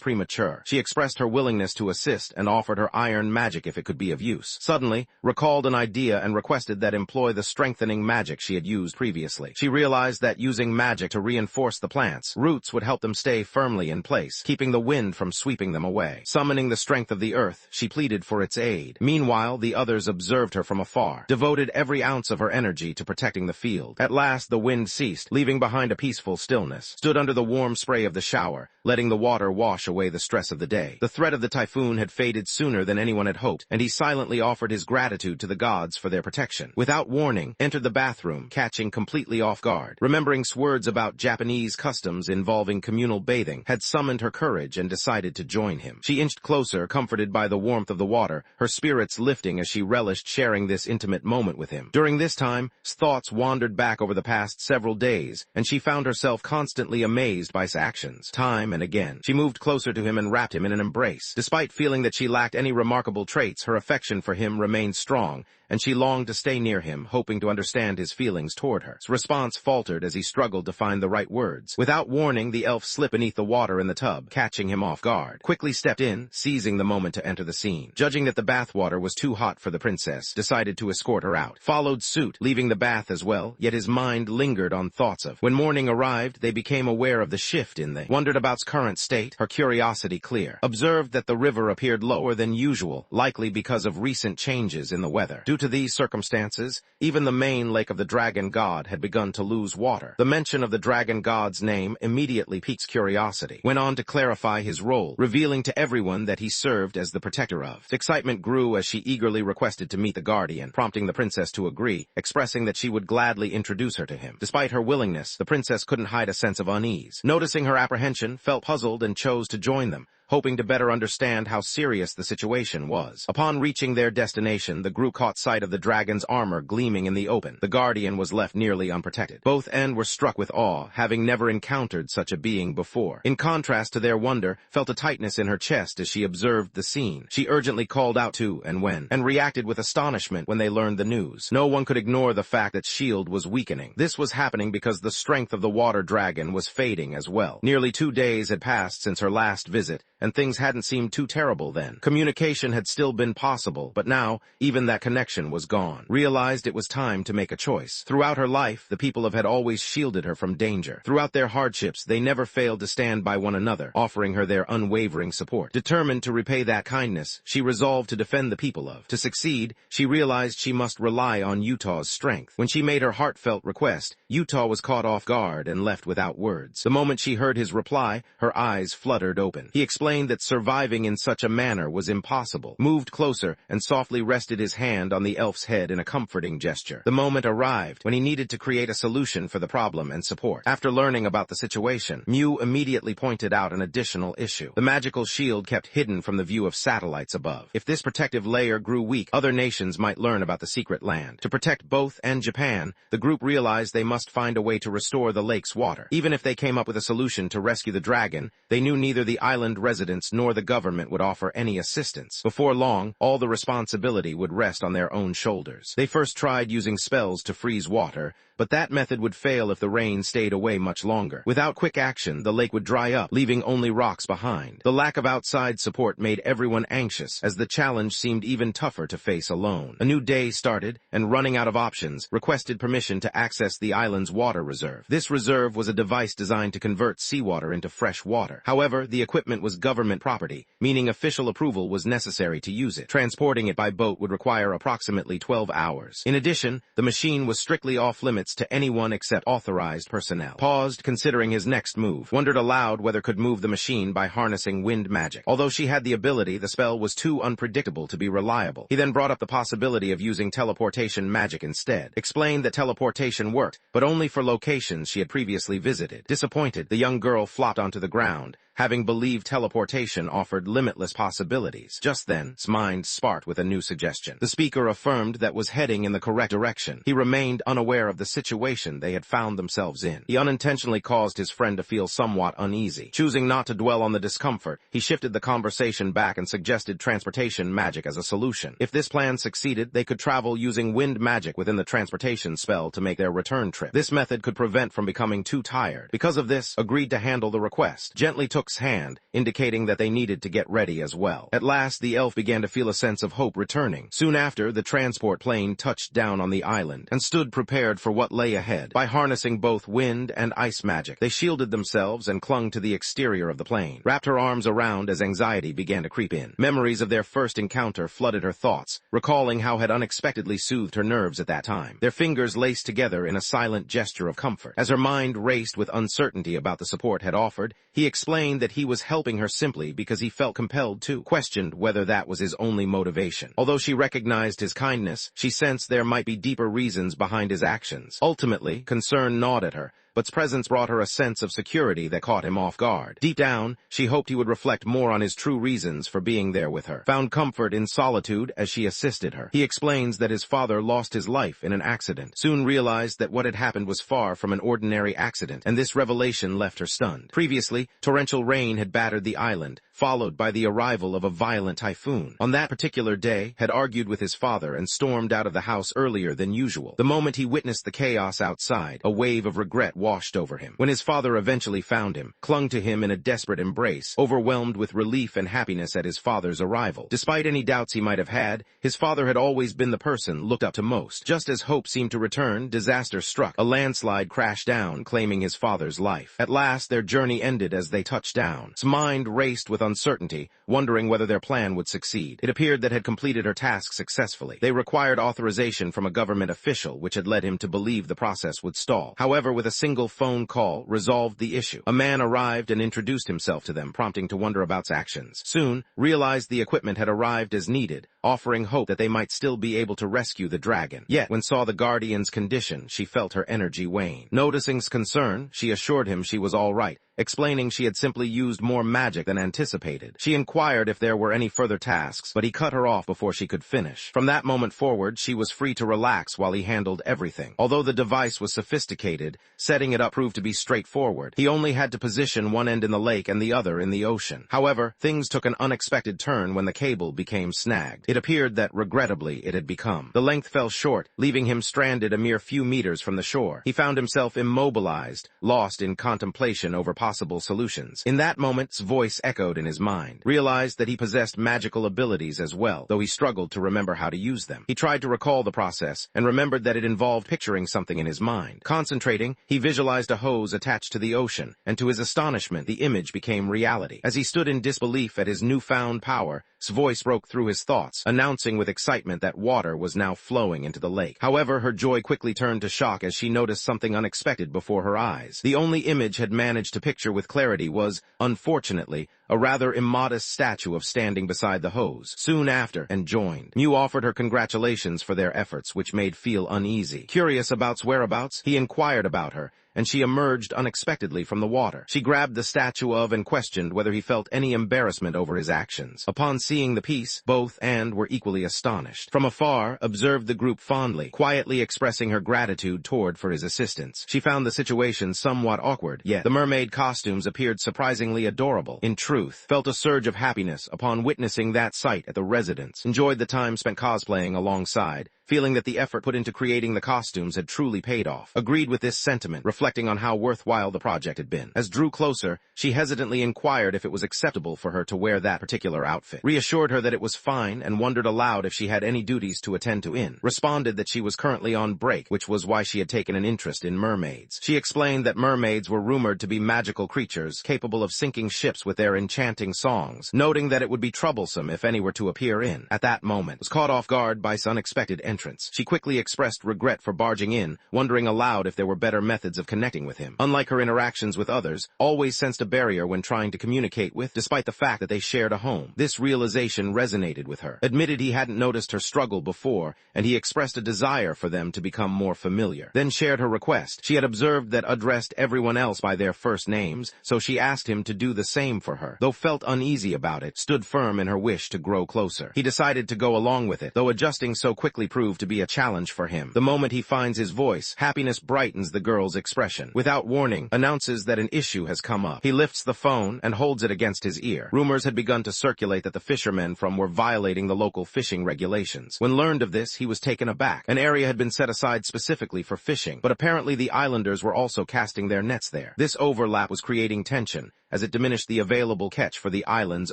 premature. She expressed her willingness to assist and offered her iron magic if it could be of use. Suddenly, recalled an idea and requested that employ the strengthening magic she had used previously. She realized that using magic to reinforce the plants' roots would help them stay firmly in place, keeping the wind from sweeping them away. Summoning the strength of the earth, she pleaded for its aid. Meanwhile, the others observed her from afar, devoted every ounce of her energy to protecting the field. At last, the wind ceased, leaving behind a peaceful stillness. Stood under the warm spray of the shower, letting the water wash away the stress of the day. The threat of the typhoon had faded sooner than anyone had hoped, and he silently offered his gratitude to the gods for their protection. Without warning, entered the bathroom, catching completely off guard. Remembering words about Japanese customs involving communal bathing, had summoned her courage and decided to join him. She inched closer, comforted by the warmth of the water, her spirits lifting as she relished sharing this intimate moment with him. During this time, thoughts wandered back over the past several days, and she found herself constantly amazed by his actions. Time and again, she moved closer to him and wrapped him in an embrace. Despite feeling that she lacked any remarkable traits, her affection for him remained strong, and she longed to stay near him, hoping to to understand his feelings toward her. His response faltered as he struggled to find the right words. Without warning, the elf slipped beneath the water in the tub, catching him off guard. Quickly stepped in, seizing the moment to enter the scene. Judging that the bathwater was too hot for the princess, decided to escort her out. Followed suit, leaving the bath as well, yet his mind lingered on thoughts of. When morning arrived, they became aware of the shift in the wondered about its current state, her curiosity clear. Observed that the river appeared lower than usual, likely because of recent changes in the weather. Due to these circumstances, even the main lake of the dragon god had begun to lose water. The mention of the dragon god's name immediately piqued curiosity. Went on to clarify his role, revealing to everyone that he served as the protector of. Excitement grew as she eagerly requested to meet the guardian, prompting the princess to agree, expressing that she would gladly introduce her to him. Despite her willingness, the princess couldn't hide a sense of unease. Noticing her apprehension, felt puzzled and chose to join them, hoping to better understand how serious the situation was. Upon reaching their destination, the group caught sight of the dragon's armor gleaming in the open. The guardian was left nearly unprotected. Both end were struck with awe, having never encountered such a being before. In contrast to their wonder, felt a tightness in her chest as she observed the scene. She urgently called out to and when, and reacted with astonishment when they learned the news. No one could ignore the fact that shield was weakening. This was happening because the strength of the water dragon was fading as well. Nearly 2 days had passed since her last visit, and things hadn't seemed too terrible then. Communication had still been possible, but now, even that connection was gone. Realized it was time to make a choice. Throughout her life, the people had always shielded her from danger. Throughout their hardships, they never failed to stand by one another, offering her their unwavering support. Determined to repay that kindness, she resolved to defend the people of. To succeed, she realized she must rely on Utah's strength. When she made her heartfelt request, Utah was caught off guard and left without words. The moment she heard his reply, her eyes fluttered open. He explained that surviving in such a manner was impossible, moved closer, and softly rested his hand on the elf's head in a comforting gesture. The moment arrived when he needed to create a solution for the problem and support. After learning about the situation, Mew immediately pointed out an additional issue. The magical shield kept hidden from the view of satellites above. If this protective layer grew weak, other nations might learn about the secret land. To protect both and Japan, the group realized they must find a way to restore the lake's water. Even if they came up with a solution to rescue the dragon, they knew neither the island residents nor the government would offer any assistance. Before long, all the responsibility would rest on their own shoulders. They first tried using spells to freeze water, but that method would fail if the rain stayed away much longer. Without quick action, the lake would dry up, leaving only rocks behind. The lack of outside support made everyone anxious, as the challenge seemed even tougher to face alone. A new day started, and running out of options, requested permission to access the island's water reserve. This reserve was a device designed to convert seawater into fresh water. However, the equipment was government property, meaning official approval was necessary to use it. Transporting it by boat would require approximately 12 hours. In addition, the machine was strictly off-limits to anyone except authorized personnel. Paused, considering his next move. Wondered aloud whether could move the machine by harnessing wind magic. Although she had the ability, the spell was too unpredictable to be reliable. He then brought up the possibility of using teleportation magic instead. Explained that teleportation worked, but only for locations she had previously visited. Disappointed, the young girl flopped onto the ground, having believed teleportation offered limitless possibilities. Just then, his mind sparked with a new suggestion. The speaker affirmed that was heading in the correct direction. He remained unaware of the situation they had found themselves in. He unintentionally caused his friend to feel somewhat uneasy. Choosing not to dwell on the discomfort, he shifted the conversation back and suggested transportation magic as a solution. If this plan succeeded, they could travel using wind magic within the transportation spell to make their return trip. This method could prevent from becoming too tired. Because of this, agreed to handle the request. Gently took hand, indicating that they needed to get ready as well. At last, the elf began to feel a sense of hope returning. Soon after, the transport plane touched down on the island and stood prepared for what lay ahead. By harnessing both wind and ice magic, they shielded themselves and clung to the exterior of the plane. Wrapped her arms around as anxiety began to creep in. Memories of their first encounter flooded her thoughts, recalling how had unexpectedly soothed her nerves at that time. Their fingers laced together in a silent gesture of comfort. As her mind raced with uncertainty about the support had offered, he explained that he was helping her simply because he felt compelled to, questioned whether that was his only motivation. Although she recognized his kindness, she sensed there might be deeper reasons behind his actions. Ultimately, concern gnawed at her, but his presence brought her a sense of security that caught him off guard. Deep down, she hoped he would reflect more on his true reasons for being there with her. Found comfort in solitude as she assisted her. He explains that his father lost his life in an accident. Soon realized that what had happened was far from an ordinary accident, and this revelation left her stunned. Previously, torrential rain had battered the island, followed by the arrival of a violent typhoon. On that particular day, had argued with his father and stormed out of the house earlier than usual. The moment he witnessed the chaos outside, a wave of regret washed over him. When his father eventually found him, clung to him in a desperate embrace, overwhelmed with relief and happiness at his father's arrival. Despite any doubts he might have had, his father had always been the person looked up to most. Just as hope seemed to return, disaster struck. A landslide crashed down, claiming his father's life. At last, their journey ended as they touched down. His mind raced with uncertainty, wondering whether their plan would succeed. It appeared that had completed her task successfully. They required authorization from a government official, which had led him to believe the process would stall. However, with a single phone call, resolved the issue. A man arrived and introduced himself to them, prompting to wonder about his actions. Soon, realized the equipment had arrived as needed, offering hope that they might still be able to rescue the dragon. Yet, when saw the Guardian's condition, she felt her energy wane. Noticing his concern, she assured him she was all right, explaining she had simply used more magic than anticipated. She inquired if there were any further tasks, but he cut her off before she could finish. From that moment forward, she was free to relax while he handled everything. Although the device was sophisticated, setting it up proved to be straightforward. He only had to position one end in the lake and the other in the ocean. However, things took an unexpected turn when the cable became snagged. It appeared that, regrettably, it had become. The length fell short, leaving him stranded a mere few meters from the shore. He found himself immobilized, lost in contemplation over possible solutions. In that moment, his voice echoed in his mind, realized that he possessed magical abilities as well, though he struggled to remember how to use them. He tried to recall the process, and remembered that it involved picturing something in his mind. Concentrating, he visualized a hose attached to the ocean, and to his astonishment, the image became reality. As he stood in disbelief at his newfound power, his voice broke through his thoughts, announcing with excitement that water was now flowing into the lake. However, her joy quickly turned to shock as she noticed something unexpected before her eyes. The only image had managed to picture with clarity was, unfortunately, a rather immodest statue of standing beside the hose. Soon after, and joined. Mew offered her congratulations for their efforts, which made feel uneasy. Curious about his whereabouts, he inquired about her, and she emerged unexpectedly from the water. She grabbed the statue of and questioned whether he felt any embarrassment over his actions. Upon seeing the piece, both and were equally astonished. From afar, observed the group fondly, quietly expressing her gratitude toward for his assistance. She found the situation somewhat awkward, yet the mermaid costumes appeared surprisingly adorable. In truth, felt a surge of happiness upon witnessing that sight at the residence. Enjoyed the time spent cosplaying alongside, feeling that the effort put into creating the costumes had truly paid off. Agreed with this sentiment, reflecting on how worthwhile the project had been. As drew closer, she hesitantly inquired if it was acceptable for her to wear that particular outfit. Reassured her that it was fine and wondered aloud if she had any duties to attend to. Responded that she was currently on break, which was why she had taken an interest in mermaids. She explained that mermaids were rumored to be magical creatures capable of sinking ships with their enchanting songs, noting that it would be troublesome if any were to appear in. At that moment, was caught off guard by his unexpected entrance. She quickly expressed regret for barging in, wondering aloud if there were better methods of connecting with him. Unlike her interactions with others, always sensed a barrier when trying to communicate with, despite the fact that they shared a home. This realization resonated with her. Admitted he hadn't noticed her struggle before, and he expressed a desire for them to become more familiar. Then shared her request. She had observed that addressed everyone else by their first names, so she asked him to do the same for her. Though felt uneasy about it, stood firm in her wish to grow closer. He decided to go along with it, though adjusting so quickly proved to be a challenge for him. The moment he finds his voice, happiness brightens the girl's expression. Without warning, announces that an issue has come up. He lifts the phone and holds it against his ear. Rumors had begun to circulate that the fishermen were violating the local fishing regulations. When learned of this, he was taken aback. An area had been set aside specifically for fishing, but apparently the islanders were also casting their nets there. This overlap was creating tension, as it diminished the available catch for the island's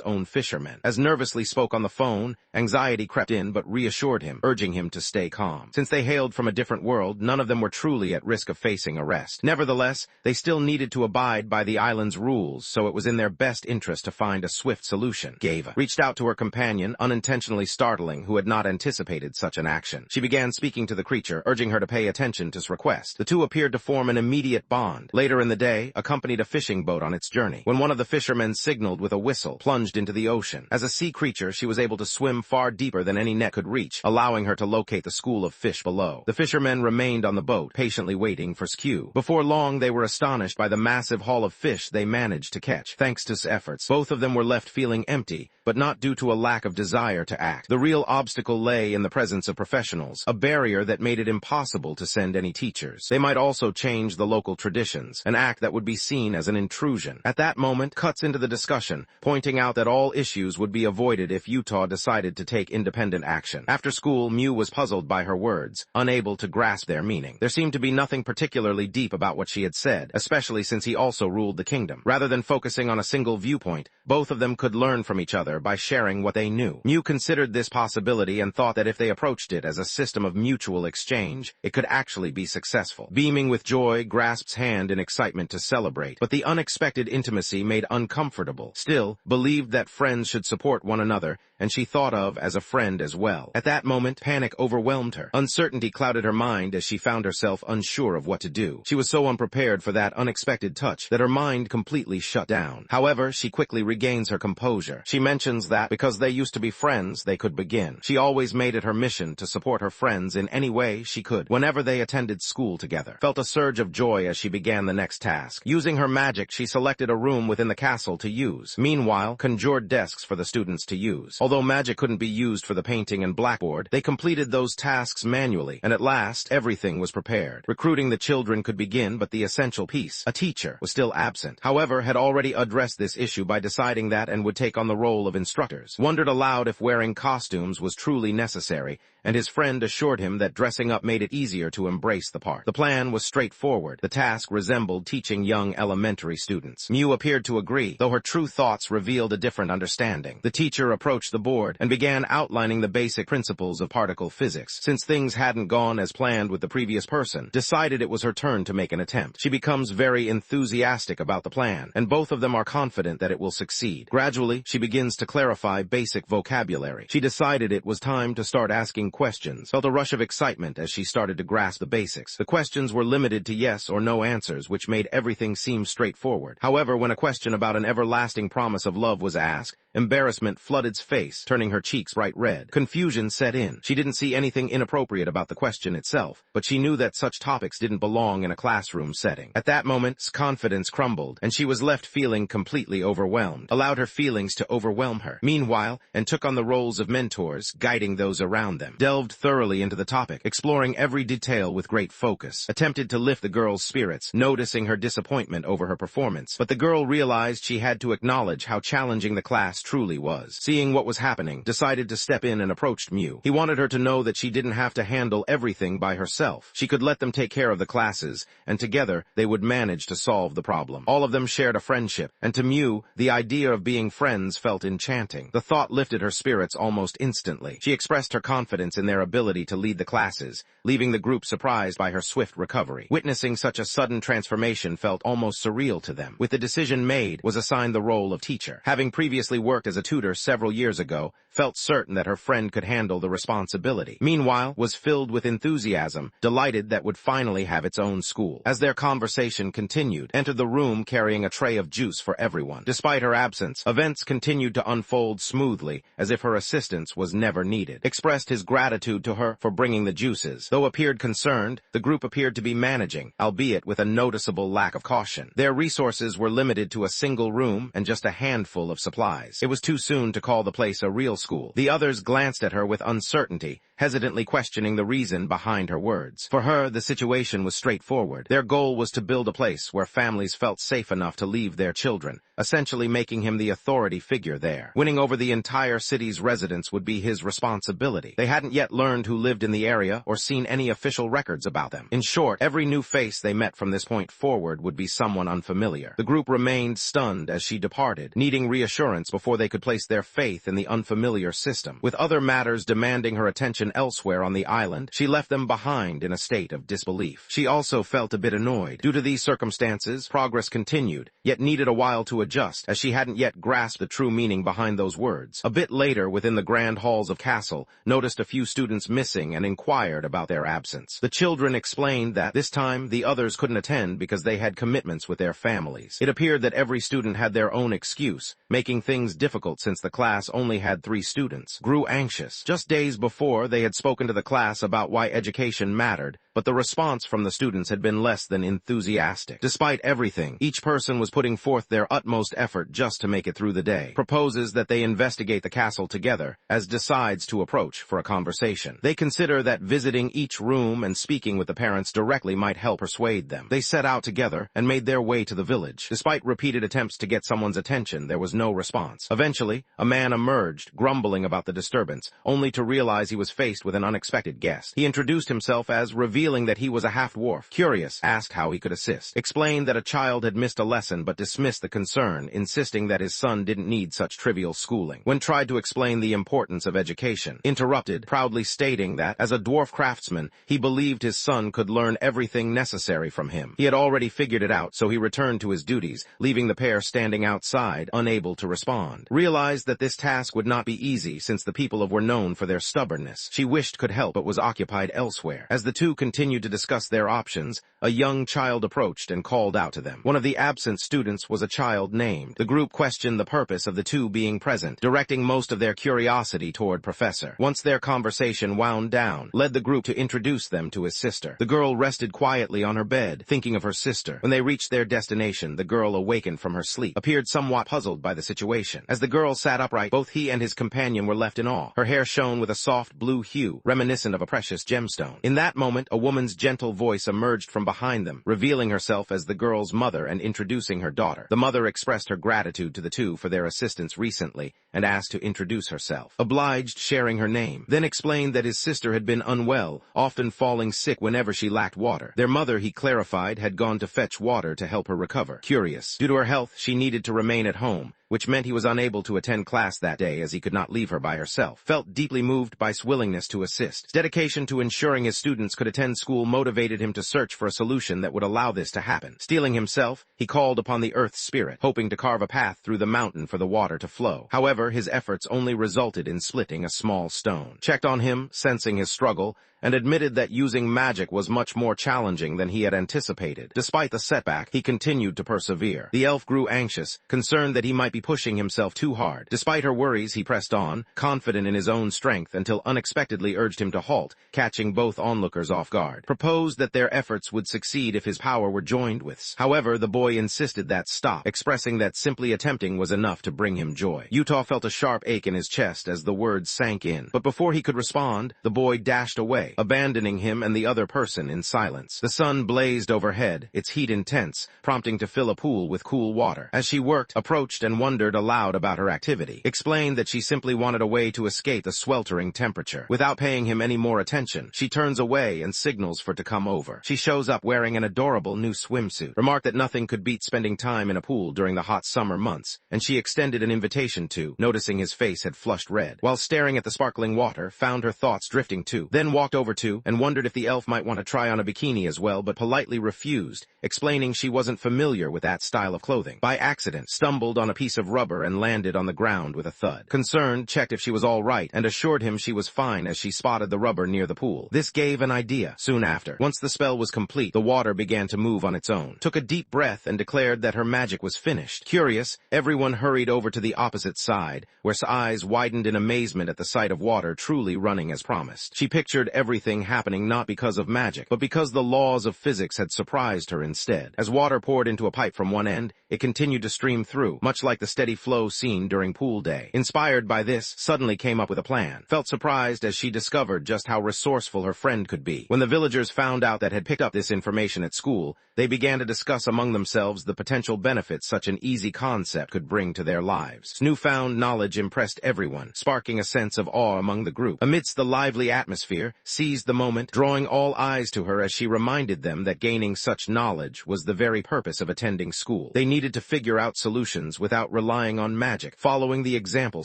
own fishermen. As nervously spoke on the phone, anxiety crept in but reassured him, urging him to stay calm. Since they hailed from a different world, none of them were truly at risk of facing arrest. Nevertheless, they still needed to abide by the island's rules, so it was in their best interest to find a swift solution. Gava reached out to her companion, unintentionally startling, who had not anticipated such an action. She began speaking to the creature, urging her to pay attention to his request. The two appeared to form an immediate bond. Later in the day, accompanied a fishing boat on its journey. When one of the fishermen signaled with a whistle, plunged into the ocean. As a sea creature, she was able to swim far deeper than any net could reach, allowing her to locate locate the school of fish below. The fishermen remained on the boat, patiently waiting for Skew. Before long, they were astonished by the massive haul of fish they managed to catch. Thanks to efforts, both of them were left feeling empty, but not due to a lack of desire to act. The real obstacle lay in the presence of professionals, a barrier that made it impossible to send any teachers. They might also change the local traditions, an act that would be seen as an intrusion. At that moment, cuts into the discussion, pointing out that all issues would be avoided if Utah decided to take independent action. After school, Mew was puzzled by her words, unable to grasp their meaning. There seemed to be nothing particularly deep about what she had said, especially since he also ruled the kingdom. Rather than focusing on a single viewpoint, both of them could learn from each other by sharing what they knew. Mew considered this possibility and thought that if they approached it as a system of mutual exchange, it could actually be successful. Beaming with joy, grasped hand in excitement to celebrate, but the unexpected intimacy made uncomfortable. Still, believed that friends should support one another, and she thought of as a friend as well. At that moment, panic overwhelmed her. Uncertainty clouded her mind as she found herself unsure of what to do. She was so unprepared for that unexpected touch that her mind completely shut down. However, she quickly regains her composure. She mentions that because they used to be friends, they could begin. She always made it her mission to support her friends in any way she could. Whenever they attended school together, felt a surge of joy as she began the next task. Using her magic, she selected a room within the castle to use. Meanwhile, conjured desks for the students to use. Although magic couldn't be used for the painting and blackboard, they completed those tasks manually, and at last, everything was prepared. Recruiting the children could begin, but the essential piece, a teacher, was still absent. However, had already addressed this issue by deciding that and would take on the role of instructors. Wondered aloud if wearing costumes was truly necessary, and his friend assured him that dressing up made it easier to embrace the part. The plan was straightforward. The task resembled teaching young elementary students. Mew appeared to agree, though her true thoughts revealed a different understanding. The teacher approached the board and began outlining the basic principles of particle physics. Since things hadn't gone as planned with the previous person, decided it was her turn to make an attempt. She becomes very enthusiastic about the plan, and both of them are confident that it will succeed. Gradually, she begins to clarify basic vocabulary. She decided it was time to start asking questions, felt a rush of excitement as she started to grasp the basics. The questions were limited to yes or no answers, which made everything seem straightforward. However, when a question about an everlasting promise of love was asked, embarrassment flooded her face, turning her cheeks bright red. Confusion set in. She didn't see anything inappropriate about the question itself, but she knew that such topics didn't belong in a classroom setting. At that moment, confidence crumbled, and she was left feeling completely overwhelmed, allowed her feelings to overwhelm her. Meanwhile, and took on the roles of mentors, guiding those around them. Delved thoroughly into the topic, exploring every detail with great focus. Attempted to lift the girl's spirits, noticing her disappointment over her performance, but the girl realized she had to acknowledge how challenging the class truly was. Seeing what was happening, decided to step in and approached Mew. He wanted her to know that she didn't have to handle everything by herself. She could let them take care of the classes, and together they would manage to solve the problem. All of them shared a friendship, and to Mew, the idea of being friends felt enchanting. The thought lifted her spirits almost instantly. She expressed her confidence in their ability to lead the classes, leaving the group surprised by her swift recovery. Witnessing such a sudden transformation felt almost surreal to them. With the decision made, was assigned the role of teacher. Having previously worked as a tutor several years ago, felt certain that her friend could handle the responsibility. Meanwhile, was filled with enthusiasm, delighted that would finally have its own school. As their conversation continued, entered the room carrying a tray of juice for everyone. Despite her absence, events continued to unfold smoothly, as if her assistance was never needed. Expressed his gratitude to her for bringing the juices. Though appeared concerned, the group appeared to be managing, albeit with a noticeable lack of caution. Their resources were limited to a single room and just a handful of supplies. It was too soon to call the place a real school. The others glanced at her with uncertainty, hesitantly questioning the reason behind her words. For her, the situation was straightforward. Their goal was to build a place where families felt safe enough to leave their children, essentially making him the authority figure there. Winning over the entire city's residents would be his responsibility. They hadn't yet learned who lived in the area or seen any official records about them. In short, every new face they met from this point forward would be someone unfamiliar. The group remained stunned as she departed, needing reassurance before they could place their faith in the unfamiliar system. With other matters demanding her attention elsewhere on the island, she left them behind in a state of disbelief. She also felt a bit annoyed. Due to these circumstances, progress continued, yet needed a while to adjust, as she hadn't yet grasped the true meaning behind those words. A bit later, within the grand halls of Castle, noticed a few students missing and inquired about their absence. The children explained that this time the others couldn't attend because they had commitments with their families. It appeared that every student had their own excuse, making things difficult since the class only had 3 students. Grew anxious. Just days before, they They had spoken to the class about why education mattered, but the response from the students had been less than enthusiastic. Despite everything, each person was putting forth their utmost effort just to make it through the day. Proposes that they investigate the castle together, as decides to approach for a conversation. They consider that visiting each room and speaking with the parents directly might help persuade them. They set out together and made their way to the village. Despite repeated attempts to get someone's attention, there was no response. Eventually, a man emerged, grumbling about the disturbance, only to realize he was faced with an unexpected guest. He introduced himself as revealing that he was a half-dwarf. Curious, asked how he could assist. Explained that a child had missed a lesson but dismissed the concern, insisting that his son didn't need such trivial schooling. When tried to explain the importance of education, interrupted, proudly stating that, as a dwarf craftsman, he believed his son could learn everything necessary from him. He had already figured it out, so he returned to his duties, leaving the pair standing outside, unable to respond. Realized that this task would not be easy since the people were known for their stubbornness. She wished could help but was occupied elsewhere. As the two continued to discuss their options, a young child approached and called out to them. One of the absent students was a child named. The group questioned the purpose of the two being present, directing most of their curiosity toward Professor. Once their conversation wound down, led the group to introduce them to his sister. The girl rested quietly on her bed, thinking of her sister. When they reached their destination, the girl awakened from her sleep, appeared somewhat puzzled by the situation. As the girl sat upright, both he and his companion were left in awe. Her hair shone with a soft blue hue, reminiscent of a precious gemstone. In that moment, a woman's gentle voice emerged from behind them, revealing herself as the girl's mother and introducing her daughter. The mother expressed her gratitude to the two for their assistance recently and asked to introduce herself. Obliged, sharing her name, then explained that his sister had been unwell, often falling sick whenever she lacked water. Their mother, he clarified, had gone to fetch water to help her recover. Curious, due to her health, she needed to remain at home, which meant he was unable to attend class that day as he could not leave her by herself. Felt deeply moved by his willingness to assist. His dedication to ensuring his students could attend school motivated him to search for a solution that would allow this to happen. Steeling himself, he called upon the Earth's spirit, hoping to carve a path through the mountain for the water to flow. However, his efforts only resulted in splitting a small stone. Checked on him, sensing his struggle, and admitted that using magic was much more challenging than he had anticipated. Despite the setback, he continued to persevere. The elf grew anxious, concerned that he might be pushing himself too hard. Despite her worries, he pressed on, confident in his own strength, until unexpectedly urged him to halt, catching both onlookers off guard. Proposed that their efforts would succeed if his power were joined with his. However, the boy insisted that stop, expressing that simply attempting was enough to bring him joy. Utah felt a sharp ache in his chest as the words sank in, but before he could respond, the boy dashed away, abandoning him and the other person in silence. The sun blazed overhead, its heat intense, prompting to fill a pool with cool water. As she worked, approached and wondered aloud about her activity, explained that she simply wanted a way to escape the sweltering temperature. Without paying him any more attention, she turns away and signals for to come over. She shows up wearing an adorable new swimsuit, remarked that nothing could beat spending time in a pool during the hot summer months, and she extended an invitation to, noticing his face had flushed red. While staring at the sparkling water, found her thoughts drifting too, then walked over to and wondered if the elf might want to try on a bikini as well, but politely refused, explaining she wasn't familiar with that style of clothing. By accident, stumbled on a piece of rubber and landed on the ground with a thud. Concerned, checked if she was all right and assured him she was fine as she spotted the rubber near the pool. This gave an idea. Soon after, once the spell was complete, the water began to move on its own. Took a deep breath and declared that her magic was finished. Curious, everyone hurried over to the opposite side, where her eyes widened in amazement at the sight of water truly running as promised. She pictured everything happening not because of magic, but because the laws of physics had surprised her instead. As water poured into a pipe from one end, it continued to stream through, much like the steady flow seen during pool day. Inspired by this, suddenly came up with a plan. Felt surprised as she discovered just how resourceful her friend could be. When the villagers found out that had picked up this information at school, they began to discuss among themselves the potential benefits such an easy concept could bring to their lives. Newfound knowledge impressed everyone, sparking a sense of awe among the group. Amidst the lively atmosphere, seized the moment, drawing all eyes to her as she reminded them that gaining such knowledge was the very purpose of attending school. They needed to figure out solutions without relying on magic, following the example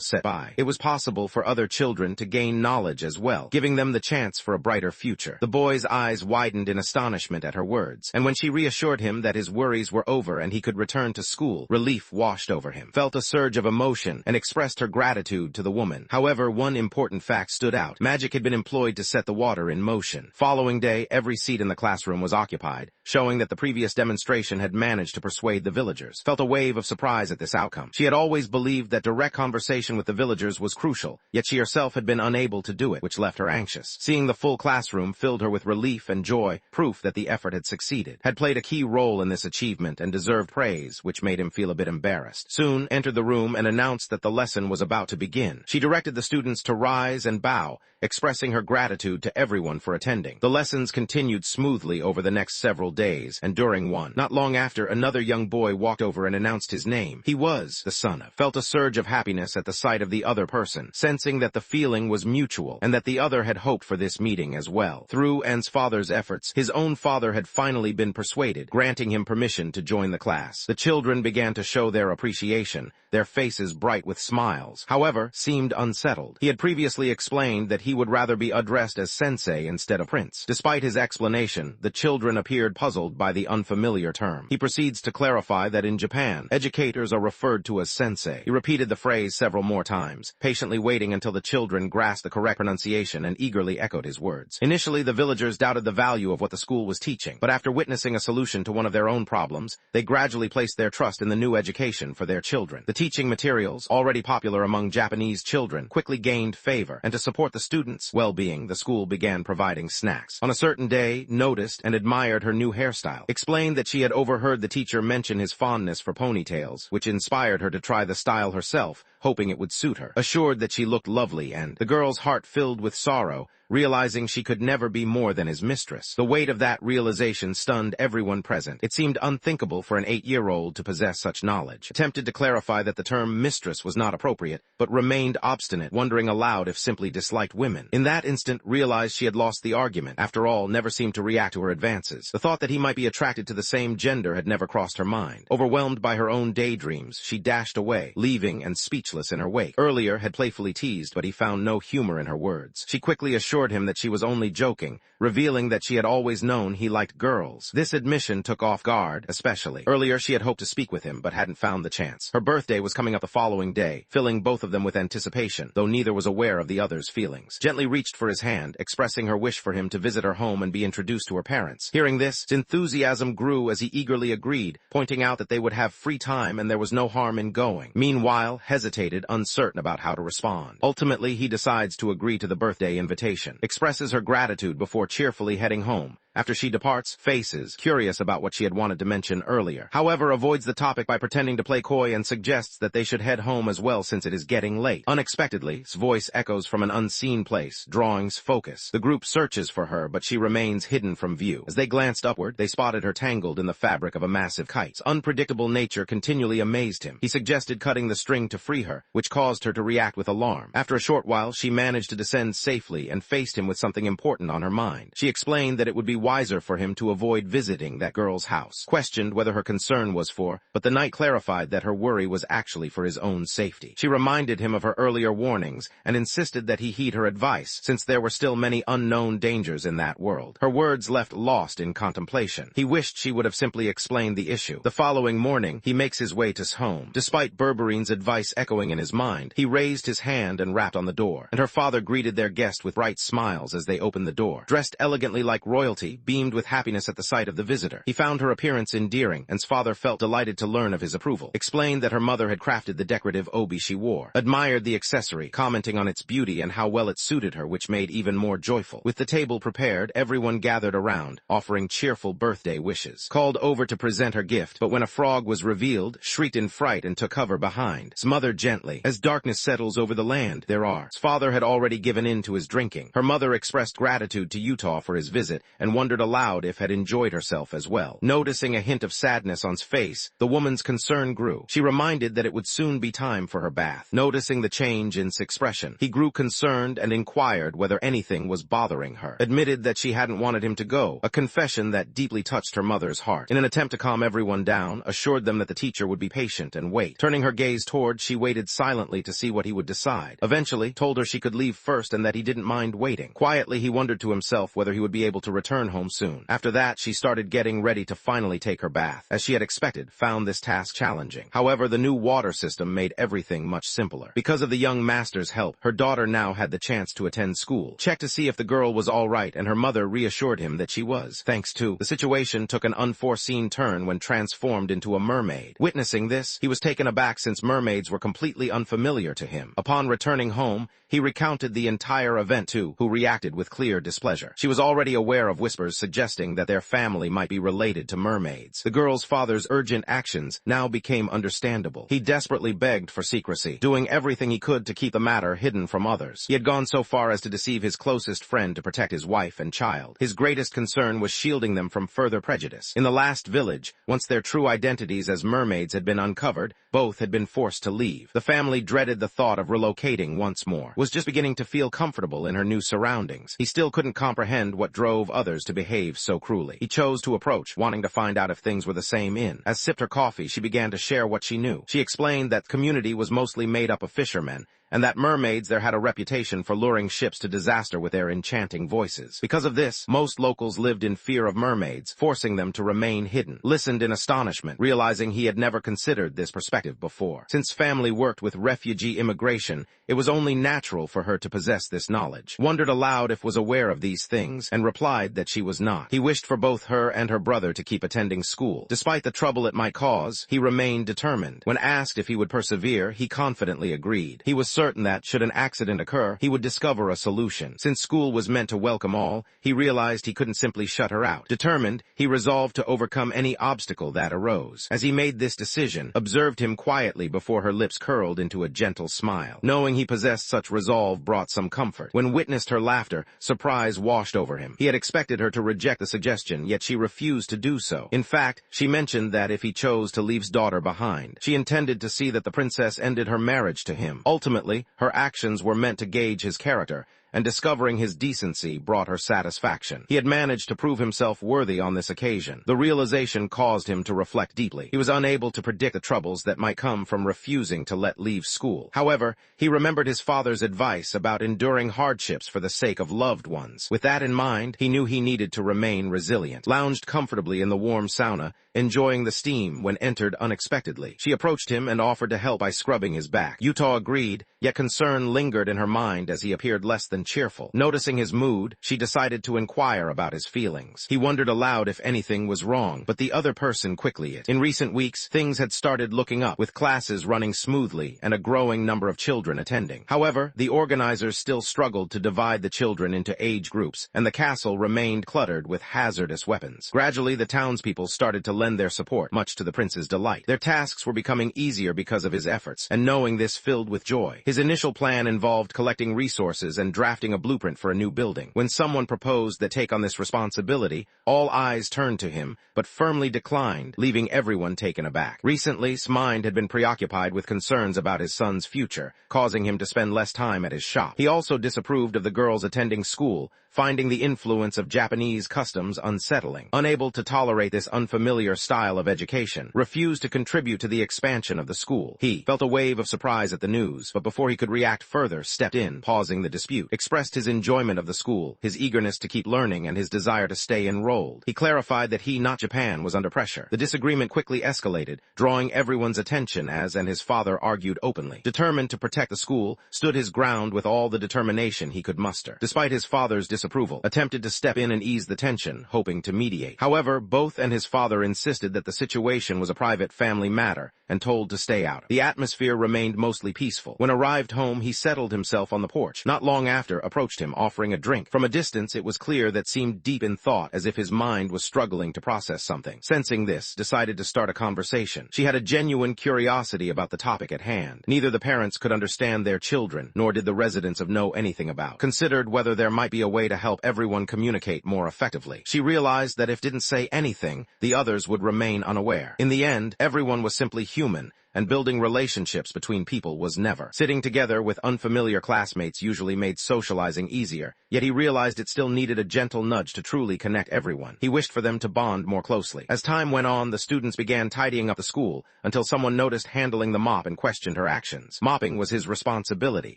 set by. It was possible for other children to gain knowledge as well, giving them the chance for a brighter future. The boy's eyes widened in astonishment at her words, and when she reassured him that his worries were over and he could return to school, relief washed over him. Felt a surge of emotion and expressed her gratitude to the woman. However, one important fact stood out. Magic had been employed to set the water in motion. Following day, every seat in the classroom was occupied, showing that the previous demonstration had managed to persuade the villagers. villagers, felt a wave of surprise at this outcome. She had always believed that direct conversation with the villagers was crucial, yet she herself had been unable to do it, which left her anxious. Seeing the full classroom filled her with relief and joy, proof that the effort had succeeded. Had played a key role in this achievement and deserved praise, which made him feel a bit embarrassed. Soon entered the room and announced that the lesson was about to begin. She directed the students to rise and bow, expressing her gratitude to everyone for attending. The lessons continued smoothly over the next several days, and during one, not long after, another young boy walked over and announced his name. He was the son of. Felt a surge of happiness at the sight of the other person, sensing that the feeling was mutual, and that the other had hoped for this meeting as well. Through An's father's efforts, his own father had finally been persuaded, granting him permission to join the class. The children began to show their appreciation, their faces bright with smiles. However, seemed unsettled. He had previously explained that he would rather be addressed as sensei instead of prince. Despite his explanation, the children appeared puzzled by the unfamiliar term. He proceeds to clarify that in Japan, educators are referred to as sensei. He repeated the phrase several more times, patiently waiting until the children grasped the correct pronunciation and eagerly echoed his words. Initially, the villagers doubted the value of what the school was teaching, but after witnessing a solution to one of their own problems, they gradually placed their trust in the new education for their children. The teaching materials, already popular among Japanese children, quickly gained favor, and to support the students' well-being, the school began providing snacks. On a certain day, noticed and admired her new hairstyle, explained that she had overheard the teacher mention his fondness for ponytails, which inspired her to try the style herself, hoping it would suit her. Assured that she looked lovely, and the girl's heart filled with sorrow, realizing she could never be more than his mistress. The weight of that realization stunned everyone present. It seemed unthinkable for an 8-year-old to possess such knowledge. Attempted to clarify that the term mistress was not appropriate, but remained obstinate, wondering aloud if simply disliked women. In that instant, realized she had lost the argument. After all, never seemed to react to her advances. The thought that he might be attracted to the same gender had never crossed her mind. Overwhelmed by her own daydreams, she dashed away, leaving and speechless in her wake. Earlier had playfully teased, but he found no humor in her words. She quickly assured him that she was only joking, revealing that she had always known he liked girls. This admission took off guard, especially. Earlier, she had hoped to speak with him, but hadn't found the chance. Her birthday was coming up the following day, filling both of them with anticipation, though neither was aware of the other's feelings. Gently reached for his hand, expressing her wish for him to visit her home and be introduced to her parents. Hearing this, his enthusiasm grew as he eagerly agreed, pointing out that they would have free time and there was no harm in going. Meanwhile, hesitated, uncertain about how to respond. Ultimately, he decides to agree to the birthday invitation. Expresses her gratitude before cheerfully heading home. After she departs, faces, curious about what she had wanted to mention earlier. However, avoids the topic by pretending to play coy and suggests that they should head home as well since it is getting late. Unexpectedly, his voice echoes from an unseen place, drawing's focus. The group searches for her, but she remains hidden from view. As they glanced upward, they spotted her tangled in the fabric of a massive kite. Its unpredictable nature continually amazed him. He suggested cutting the string to free her, which caused her to react with alarm. After a short while, she managed to descend safely and faced him with something important on her mind. She explained that it would be wiser for him to avoid visiting that girl's house. Questioned whether her concern was for, but the knight clarified that her worry was actually for his own safety. She reminded him of her earlier warnings and insisted that he heed her advice, since there were still many unknown dangers in that world. Her words left lost in contemplation. He wished she would have simply explained the issue. The following morning, he makes his way to his home. Despite Berberine's advice echoing in his mind, he raised his hand and rapped on the door, and her father greeted their guest with bright smiles as they opened the door. Dressed elegantly like royalty, beamed with happiness at the sight of the visitor. He found her appearance endearing, and his father felt delighted to learn of his approval. Explained that her mother had crafted the decorative obi she wore. Admired the accessory, commenting on its beauty and how well it suited her, which made even more joyful. With the table prepared, everyone gathered around, offering cheerful birthday wishes. Called over to present her gift, but when a frog was revealed, shrieked in fright and took cover behind. Smothered gently. As darkness settles over the land, his father had already given in to his drinking. Her mother expressed gratitude to Utah for his visit, and wondered aloud if had enjoyed herself as well. Noticing a hint of sadness on his face, the woman's concern grew. She reminded that it would soon be time for her bath. Noticing the change in his expression, he grew concerned and inquired whether anything was bothering her. Admitted that she hadn't wanted him to go, a confession that deeply touched her mother's heart. In an attempt to calm everyone down, assured them that the teacher would be patient and wait. Turning her gaze toward, she waited silently to see what he would decide. Eventually, told her she could leave first and that he didn't mind waiting. Quietly, he wondered to himself whether he would be able to return home home soon. After that, she started getting ready to finally take her bath. As she had expected, found this task challenging. However, the new water system made everything much simpler. Because of the young master's help, her daughter now had the chance to attend school. Checked to see if the girl was all right, and her mother reassured him that she was. Thanks to the situation took an unforeseen turn when transformed into a mermaid. Witnessing this, he was taken aback since mermaids were completely unfamiliar to him. Upon returning home, he recounted the entire event to who reacted with clear displeasure. She was already aware of whispers suggesting that their family might be related to mermaids. The girl's father's urgent actions now became understandable. He desperately begged for secrecy, doing everything he could to keep the matter hidden from others. He had gone so far as to deceive his closest friend to protect his wife and child. His greatest concern was shielding them from further prejudice. In the last village, once their true identities as mermaids had been uncovered, both had been forced to leave. The family dreaded the thought of relocating once more, was just beginning to feel comfortable in her new surroundings. He still couldn't comprehend what drove others to behave so cruelly. He chose to approach, wanting to find out if things were the same in. As sipped her coffee, she began to share what she knew. She explained that the community was mostly made up of fishermen, and that mermaids there had a reputation for luring ships to disaster with their enchanting voices. Because of this, most locals lived in fear of mermaids, forcing them to remain hidden. Listened in astonishment, realizing he had never considered this perspective before. Since family worked with refugee immigration, it was only natural for her to possess this knowledge. Wondered aloud if was aware of these things, and replied that she was not. He wished for both her and her brother to keep attending school. Despite the trouble it might cause, he remained determined. When asked if he would persevere, he confidently agreed. He was certain that, should an accident occur, he would discover a solution. Since school was meant to welcome all, he realized he couldn't simply shut her out. Determined, he resolved to overcome any obstacle that arose. As he made this decision, observed him quietly before her lips curled into a gentle smile. Knowing he possessed such resolve brought some comfort. When witnessed her laughter, surprise washed over him. He had expected her to reject the suggestion, yet she refused to do so. In fact, she mentioned that if he chose to leave his daughter behind, she intended to see that the princess ended her marriage to him. Ultimately, her actions were meant to gauge his character, and discovering his decency brought her satisfaction. He had managed to prove himself worthy on this occasion. The realization caused him to reflect deeply. He was unable to predict the troubles that might come from refusing to let leave school. However, he remembered his father's advice about enduring hardships for the sake of loved ones. With that in mind, he knew he needed to remain resilient. Lounged comfortably in the warm sauna, enjoying the steam when entered unexpectedly. She approached him and offered to help by scrubbing his back. Utah agreed, yet concern lingered in her mind as he appeared less than cheerful. Noticing his mood, she decided to inquire about his feelings. He wondered aloud if anything was wrong, but the other person quickly it. In recent weeks, things had started looking up, with classes running smoothly and a growing number of children attending. However, the organizers still struggled to divide the children into age groups, and the castle remained cluttered with hazardous weapons. Gradually, the townspeople started to lend their support, much to the prince's delight. Their tasks were becoming easier because of his efforts, and knowing this filled with joy. His initial plan involved collecting resources and drafting a blueprint for a new building. When someone proposed that take on this responsibility, all eyes turned to him, but firmly declined, leaving everyone taken aback. Recently, his mind had been preoccupied with concerns about his son's future, causing him to spend less time at his shop. He also disapproved of the girls attending school, finding the influence of Japanese customs unsettling. Unable to tolerate this unfamiliar style of education, refused to contribute to the expansion of the school. He felt a wave of surprise at the news, but before he could react further, stepped in, pausing the dispute. Expressed his enjoyment of the school, his eagerness to keep learning, and his desire to stay enrolled. He clarified that he, not Japan, was under pressure. The disagreement quickly escalated, drawing everyone's attention as and his father argued openly. Determined to protect the school, stood his ground with all the determination he could muster. Despite his father's disapproval, attempted to step in and ease the tension, hoping to mediate. However, both and his father insisted that the situation was a private family matter, and told to stay out. The atmosphere remained mostly peaceful. When arrived home, he settled himself on the porch. Not long after, approached him, offering a drink. From a distance, it was clear that seemed deep in thought, as if his mind was struggling to process something. Sensing this, decided to start a conversation. She had a genuine curiosity about the topic at hand. Neither the parents could understand their children, nor did the residents know anything about. Considered whether there might be a way to help everyone communicate more effectively. She realized that if didn't say anything, the others would remain unaware. In the end, everyone was simply human, and building relationships between people was never. Sitting together with unfamiliar classmates usually made socializing easier, yet he realized it still needed a gentle nudge to truly connect everyone. He wished for them to bond more closely. As time went on, the students began tidying up the school until someone noticed handling the mop and questioned her actions. Mopping was his responsibility.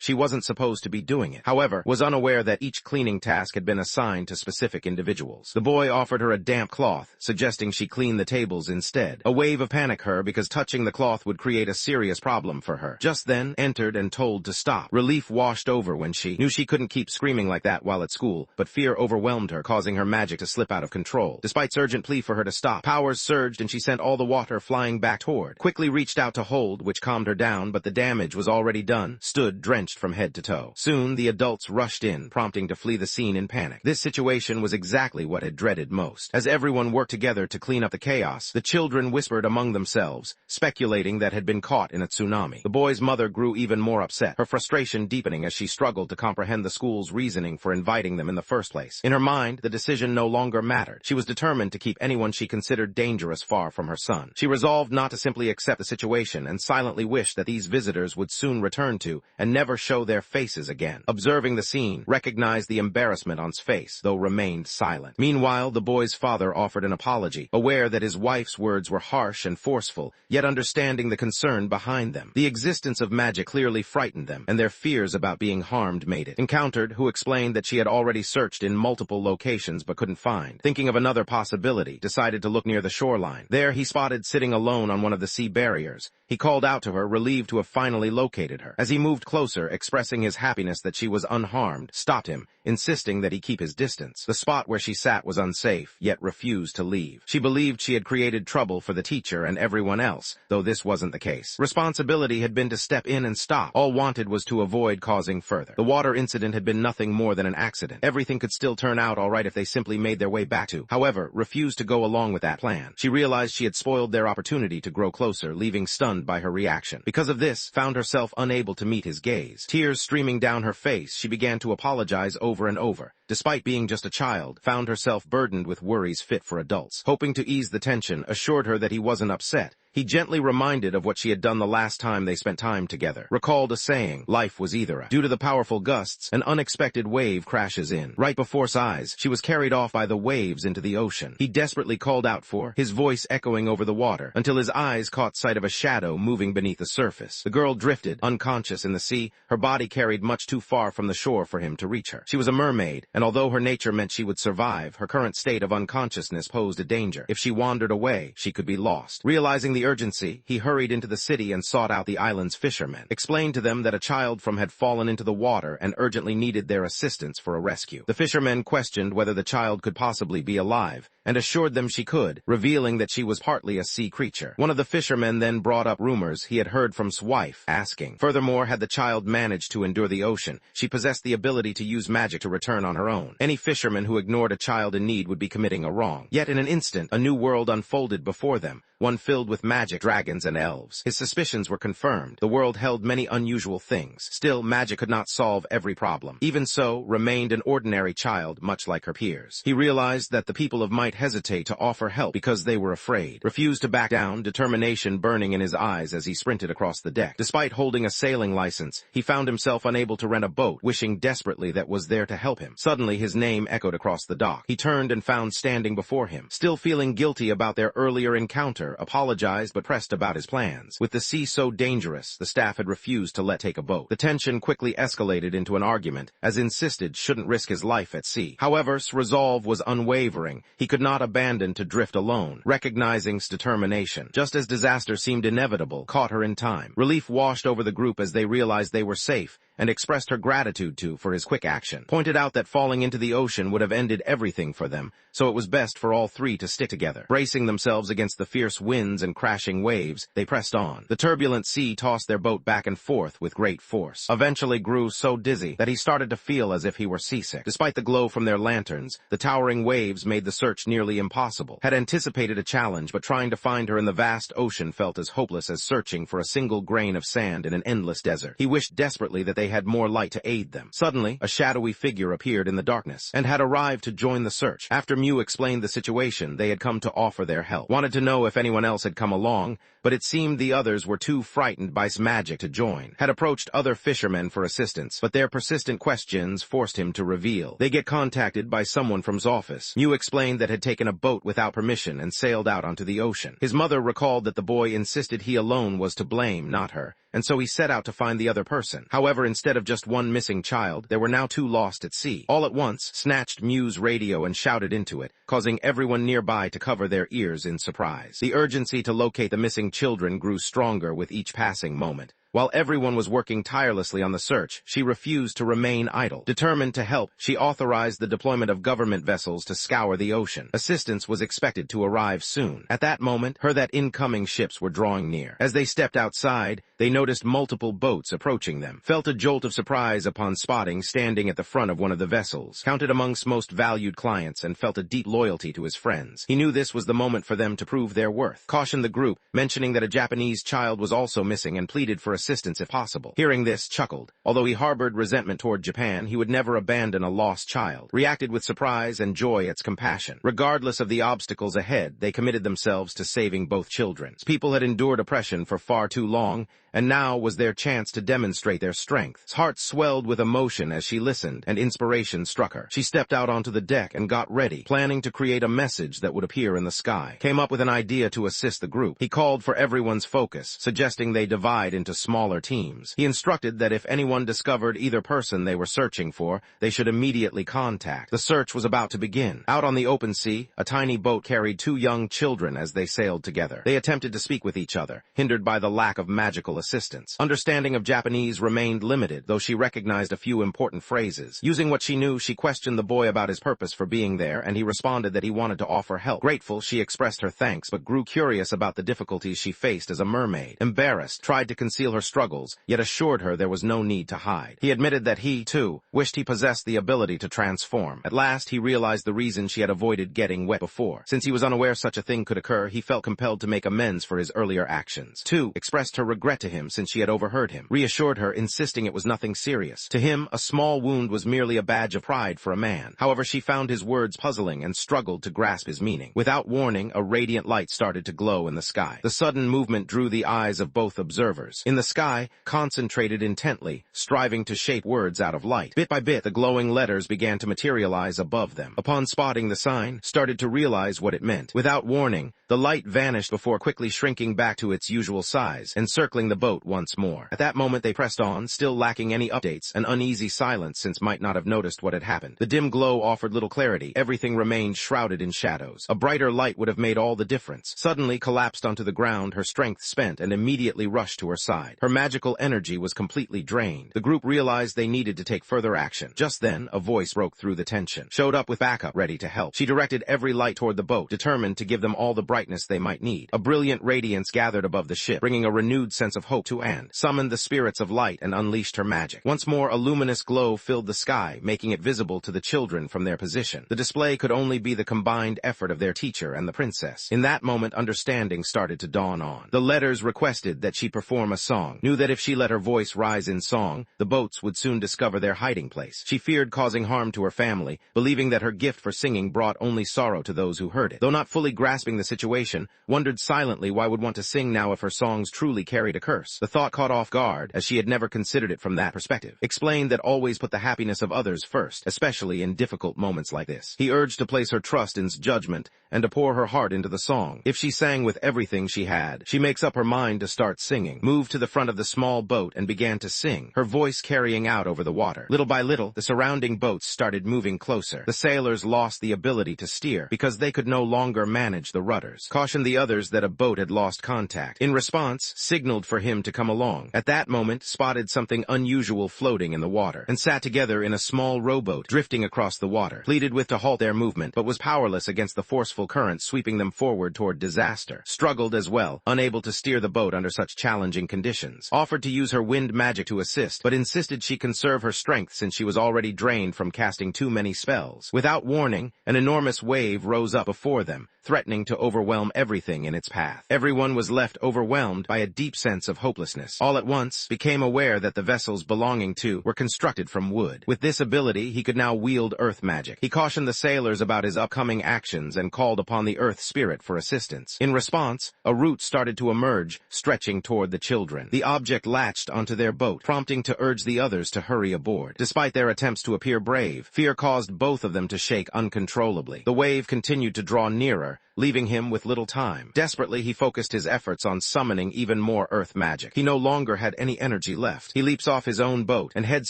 She wasn't supposed to be doing it. However, was unaware that each cleaning task had been assigned to specific individuals. The boy offered her a damp cloth, suggesting she clean the tables instead. A wave of panic her because touching the cloth would create a serious problem for her. Just then, entered and told to stop. Relief washed over when she knew she couldn't keep screaming like that while at school, but fear overwhelmed her, causing her magic to slip out of control. Despite urgent plea for her to stop, powers surged and she sent all the water flying back toward. Quickly reached out to hold, which calmed her down, but the damage was already done. Stood drenched from head to toe. Soon, the adults rushed in, prompting to flee the scene in panic. This situation was exactly what had dreaded most. As everyone worked together to clean up the chaos, the children whispered among themselves, speculating that had been caught in a tsunami. The boy's mother grew even more upset, her frustration deepening as she struggled to comprehend the school's reasoning for inviting them in the first place. In her mind, the decision no longer mattered. She was determined to keep anyone she considered dangerous far from her son. She resolved not to simply accept the situation and silently wished that these visitors would soon return to and never show their faces again. Observing the scene, recognized the embarrassment on his face, though remained silent. Meanwhile, the boy's father offered an apology, aware that his wife's words were harsh and forceful, yet understanding the concern behind them. The existence of magic clearly frightened them, and their fears about being harmed made it. Encountered, who explained that she had already searched in multiple locations but couldn't find. Thinking of another possibility, decided to look near the shoreline. There he spotted sitting alone on one of the sea barriers. He called out to her, relieved to have finally located her. As he moved closer, expressing his happiness that she was unharmed, stopped him, insisting that he keep his distance. The spot where she sat was unsafe, yet refused to leave. She believed she had created trouble for the teacher and everyone else, though this wasn't the case. Responsibility had been to step in and stop. All wanted was to avoid causing further. The water incident had been nothing more than an accident. Everything could still turn out all right if they simply made their way back to. However, refused to go along with that plan. She realized she had spoiled their opportunity to grow closer, leaving stunned by her reaction. Because of this, found herself unable to meet his gaze. Tears streaming down her face, she began to apologize over and over. Despite being just a child, found herself burdened with worries fit for adults. Hoping to ease the tension, assured her that he wasn't upset. He gently reminded of what she had done the last time they spent time together. Recalled a saying, life was either a. Due to the powerful gusts, an unexpected wave crashes in. Right before his eyes, she was carried off by the waves into the ocean. He desperately called out for, his voice echoing over the water, until his eyes caught sight of a shadow moving beneath the surface. The girl drifted, unconscious in the sea, her body carried much too far from the shore for him to reach her. She was a mermaid, and although her nature meant she would survive, her current state of unconsciousness posed a danger. If she wandered away, she could be lost. Realizing the urgency, he hurried into the city and sought out the island's fishermen. Explained to them that a child had fallen into the water and urgently needed their assistance for a rescue. The fishermen questioned whether the child could possibly be alive, and assured them she could, revealing that she was partly a sea creature. One of the fishermen then brought up rumors he had heard from his wife, asking. Furthermore, had the child managed to endure the ocean, she possessed the ability to use magic to return on her own. Any fisherman who ignored a child in need would be committing a wrong. Yet in an instant, a new world unfolded before them, one filled with magic, dragons, and elves. His suspicions were confirmed. The world held many unusual things. Still, magic could not solve every problem. Even so, remained an ordinary child, much like her peers. He realized that the people of might hesitate to offer help because they were afraid. Refused to back down, determination burning in his eyes as he sprinted across the deck. Despite holding a sailing license, he found himself unable to rent a boat, wishing desperately that was there to help him. Suddenly, his name echoed across the dock. He turned and found standing before him. Still feeling guilty about their earlier encounter, apologized but pressed about his plans. With the sea so dangerous, the staff had refused to let take a boat. The tension quickly escalated into an argument, as insisted shouldn't risk his life at sea. However, his resolve was unwavering. He could not abandon to drift alone, recognizing his determination. Just as disaster seemed inevitable, caught her in time. Relief washed over the group as they realized they were safe, and expressed her gratitude for his quick action. Pointed out that falling into the ocean would have ended everything for them, so it was best for all three to stick together. Bracing themselves against the fierce winds and crashing waves, they pressed on. The turbulent sea tossed their boat back and forth with great force. Eventually grew so dizzy that he started to feel as if he were seasick. Despite the glow from their lanterns, the towering waves made the search nearly impossible. Had anticipated a challenge, but trying to find her in the vast ocean felt as hopeless as searching for a single grain of sand in an endless desert. He wished desperately that they had more light to aid them. Suddenly, a shadowy figure appeared in the darkness, and had arrived to join the search. After Mew explained the situation, they had come to offer their help. Wanted to know if anyone else had come along, but it seemed the others were too frightened by magic to join. Had approached other fishermen for assistance, but their persistent questions forced him to reveal. They get contacted by someone from his office. Yu explained that had taken a boat without permission and sailed out onto the ocean. His mother recalled that the boy insisted he alone was to blame, not her, and so he set out to find the other person. However, instead of just one missing child, there were now two lost at sea. All at once, snatched Mu's radio and shouted into it, causing everyone nearby to cover their ears in surprise. The urgency to locate the missing children grew stronger with each passing moment. While everyone was working tirelessly on the search, she refused to remain idle. Determined to help, she authorized the deployment of government vessels to scour the ocean. Assistance was expected to arrive soon. At that moment, that incoming ships were drawing near. As they stepped outside, they noticed multiple boats approaching them, felt a jolt of surprise upon spotting standing at the front of one of the vessels, counted amongst most valued clients, and felt a deep loyalty to his friends. He knew this was the moment for them to prove their worth. Cautioned the group, mentioning that a Japanese child was also missing and pleaded for assistance if possible. Hearing this, chuckled. Although he harbored resentment toward Japan, he would never abandon a lost child. Reacted with surprise and joy at its compassion. Regardless of the obstacles ahead, they committed themselves to saving both children. People had endured oppression for far too long, and now was their chance to demonstrate their strength. His heart swelled with emotion as she listened, and inspiration struck her. She stepped out onto the deck and got ready, planning to create a message that would appear in the sky. Came up with an idea to assist the group. He called for everyone's focus, suggesting they divide into smaller teams. He instructed that if anyone discovered either person they were searching for, they should immediately contact. The search was about to begin. Out on the open sea, a tiny boat carried two young children as they sailed together. They attempted to speak with each other, hindered by the lack of magical assistance. Understanding of Japanese remained limited, though she recognized a few important phrases. Using what she knew, she questioned the boy about his purpose for being there, and he responded that he wanted to offer help. Grateful, she expressed her thanks, but grew curious about the difficulties she faced as a mermaid. Embarrassed, tried to conceal her struggles, yet assured her there was no need to hide. He admitted that he, too, wished he possessed the ability to transform. At last, he realized the reason she had avoided getting wet before. Since he was unaware such a thing could occur, he felt compelled to make amends for his earlier actions. 2. Expressed her regret to him since she had overheard him. Reassured her, insisting it was nothing serious. To him, a small wound was merely a badge of pride for a man. However, she found his words puzzling and struggled to grasp his meaning. Without warning, a radiant light started to glow in the sky. The sudden movement drew the eyes of both observers. In the sky, concentrated intently, striving to shape words out of light. Bit by bit, the glowing letters began to materialize above them. Upon spotting the sign, started to realize what it meant. Without warning, the light vanished before quickly shrinking back to its usual size, encircling the boat once more. At that moment they pressed on, still lacking any updates, an uneasy silence since might not have noticed what had happened. The dim glow offered little clarity. Everything remained shrouded in shadows. A brighter light would have made all the difference. Suddenly collapsed onto the ground, her strength spent, and immediately rushed to her side. Her magical energy was completely drained. The group realized they needed to take further action. Just then, a voice broke through the tension. Showed up with backup, ready to help. She directed every light toward the boat, determined to give them all the brightness they might need. A brilliant radiance gathered above the ship, bringing a renewed sense of hope to Anne. Summoned the spirits of light and unleashed her magic. Once more, a luminous glow filled the sky, making it visible to the children from their position. The display could only be the combined effort of their teacher and the princess. In that moment, understanding started to dawn on. The letters requested that she perform a song, knew that if she let her voice rise in song, the boats would soon discover their hiding place. She feared causing harm to her family, believing that her gift for singing brought only sorrow to those who heard it. Though not fully grasping the situation, wondered silently why would want to sing now if her songs truly carried a curse. The thought caught off guard, as she had never considered it from that perspective. Explained that always put the happiness of others first, especially in difficult moments like this. He urged to place her trust in judgment and to pour her heart into the song. If she sang with everything she had, she makes up her mind to start singing. Moved to the front of the small boat and began to sing, her voice carrying out over the water. Little by little, the surrounding boats started moving closer. The sailors lost the ability to steer because they could no longer manage the rudders. Cautioned the others that a boat had lost contact. In response, signaled for him to come along. At that moment, spotted something unusual floating in the water, and sat together in a small rowboat drifting across the water. Pleaded with to halt their movement, but was powerless against the forceful current sweeping them forward toward disaster. Struggled as well, unable to steer the boat under such challenging conditions. Offered to use her wind magic to assist, but insisted she conserve her strength since she was already drained from casting too many spells. Without warning, an enormous wave rose up before them, threatening to overwhelm everything in its path. Everyone was left overwhelmed by a deep sense of hopelessness. All at once, became aware that the vessels belonging to were constructed from wood. With this ability, he could now wield earth magic. He cautioned the sailors about his upcoming actions and called upon the earth spirit for assistance. In response, a root started to emerge, stretching toward the children. The object latched onto their boat, prompting to urge the others to hurry aboard. Despite their attempts to appear brave, fear caused both of them to shake uncontrollably. The wave continued to draw nearer, leaving him with little time. Desperately, he focused his efforts on summoning even more earth magic. He no longer had any energy left. He leaps off his own boat and heads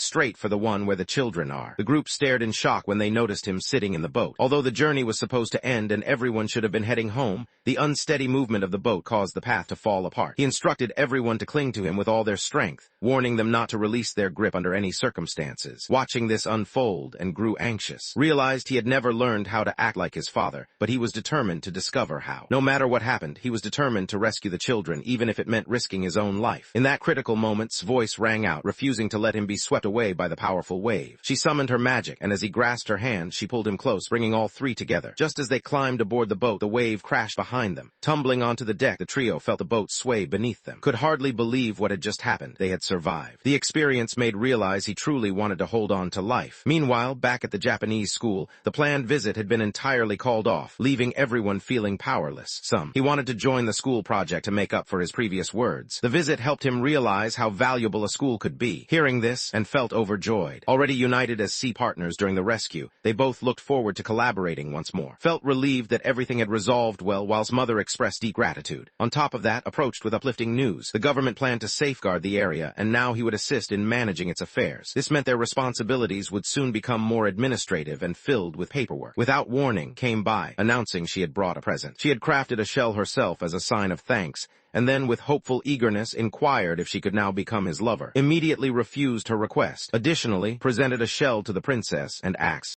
straight for the one where the children are. The group stared in shock when they noticed him sitting in the boat. Although the journey was supposed to end and everyone should have been heading home, the unsteady movement of the boat caused the path to fall apart. He instructed everyone to cling to him with all their strength, warning them not to release their grip under any circumstances. Watching this unfold and grew anxious. Realized he had never learned how to act like his father, but he was determined to discover how. No matter what happened, he was determined to rescue the children, even if it meant risking his own life. In that critical moment's voice rang out, refusing to let him be swept away by the powerful wave. She summoned her magic, and as he grasped her hand, she pulled him close, bringing all three together. Just as they climbed aboard the boat, the wave crashed behind them. Tumbling onto the deck, the trio felt the boat sway beneath them. Could hardly believe what had just happened. They had survived. The experience made realize he truly wanted to hold on to life. Meanwhile, back at the Japanese school, the planned visit had been entirely called off, leaving everyone feeling powerless. He wanted to join the school project to make up for his previous words. The visit helped him realize how valuable a school could be. Hearing this, and felt overjoyed. Already united as sea partners during the rescue, they both looked forward to collaborating once more. Felt relieved that everything had resolved well, whilst Mother expressed deep gratitude. On top of that, approached with uplifting news. The government planned to safeguard the area, and now he would assist in managing its affairs. This meant their responsibilities would soon become more administrative and filled with paperwork. Without warning, came by, announcing she had brought a present. She had crafted a shell herself as a sign of thanks, and then with hopeful eagerness inquired if she could now become his lover. Immediately refused her request. Additionally, presented a shell to the princess and asked,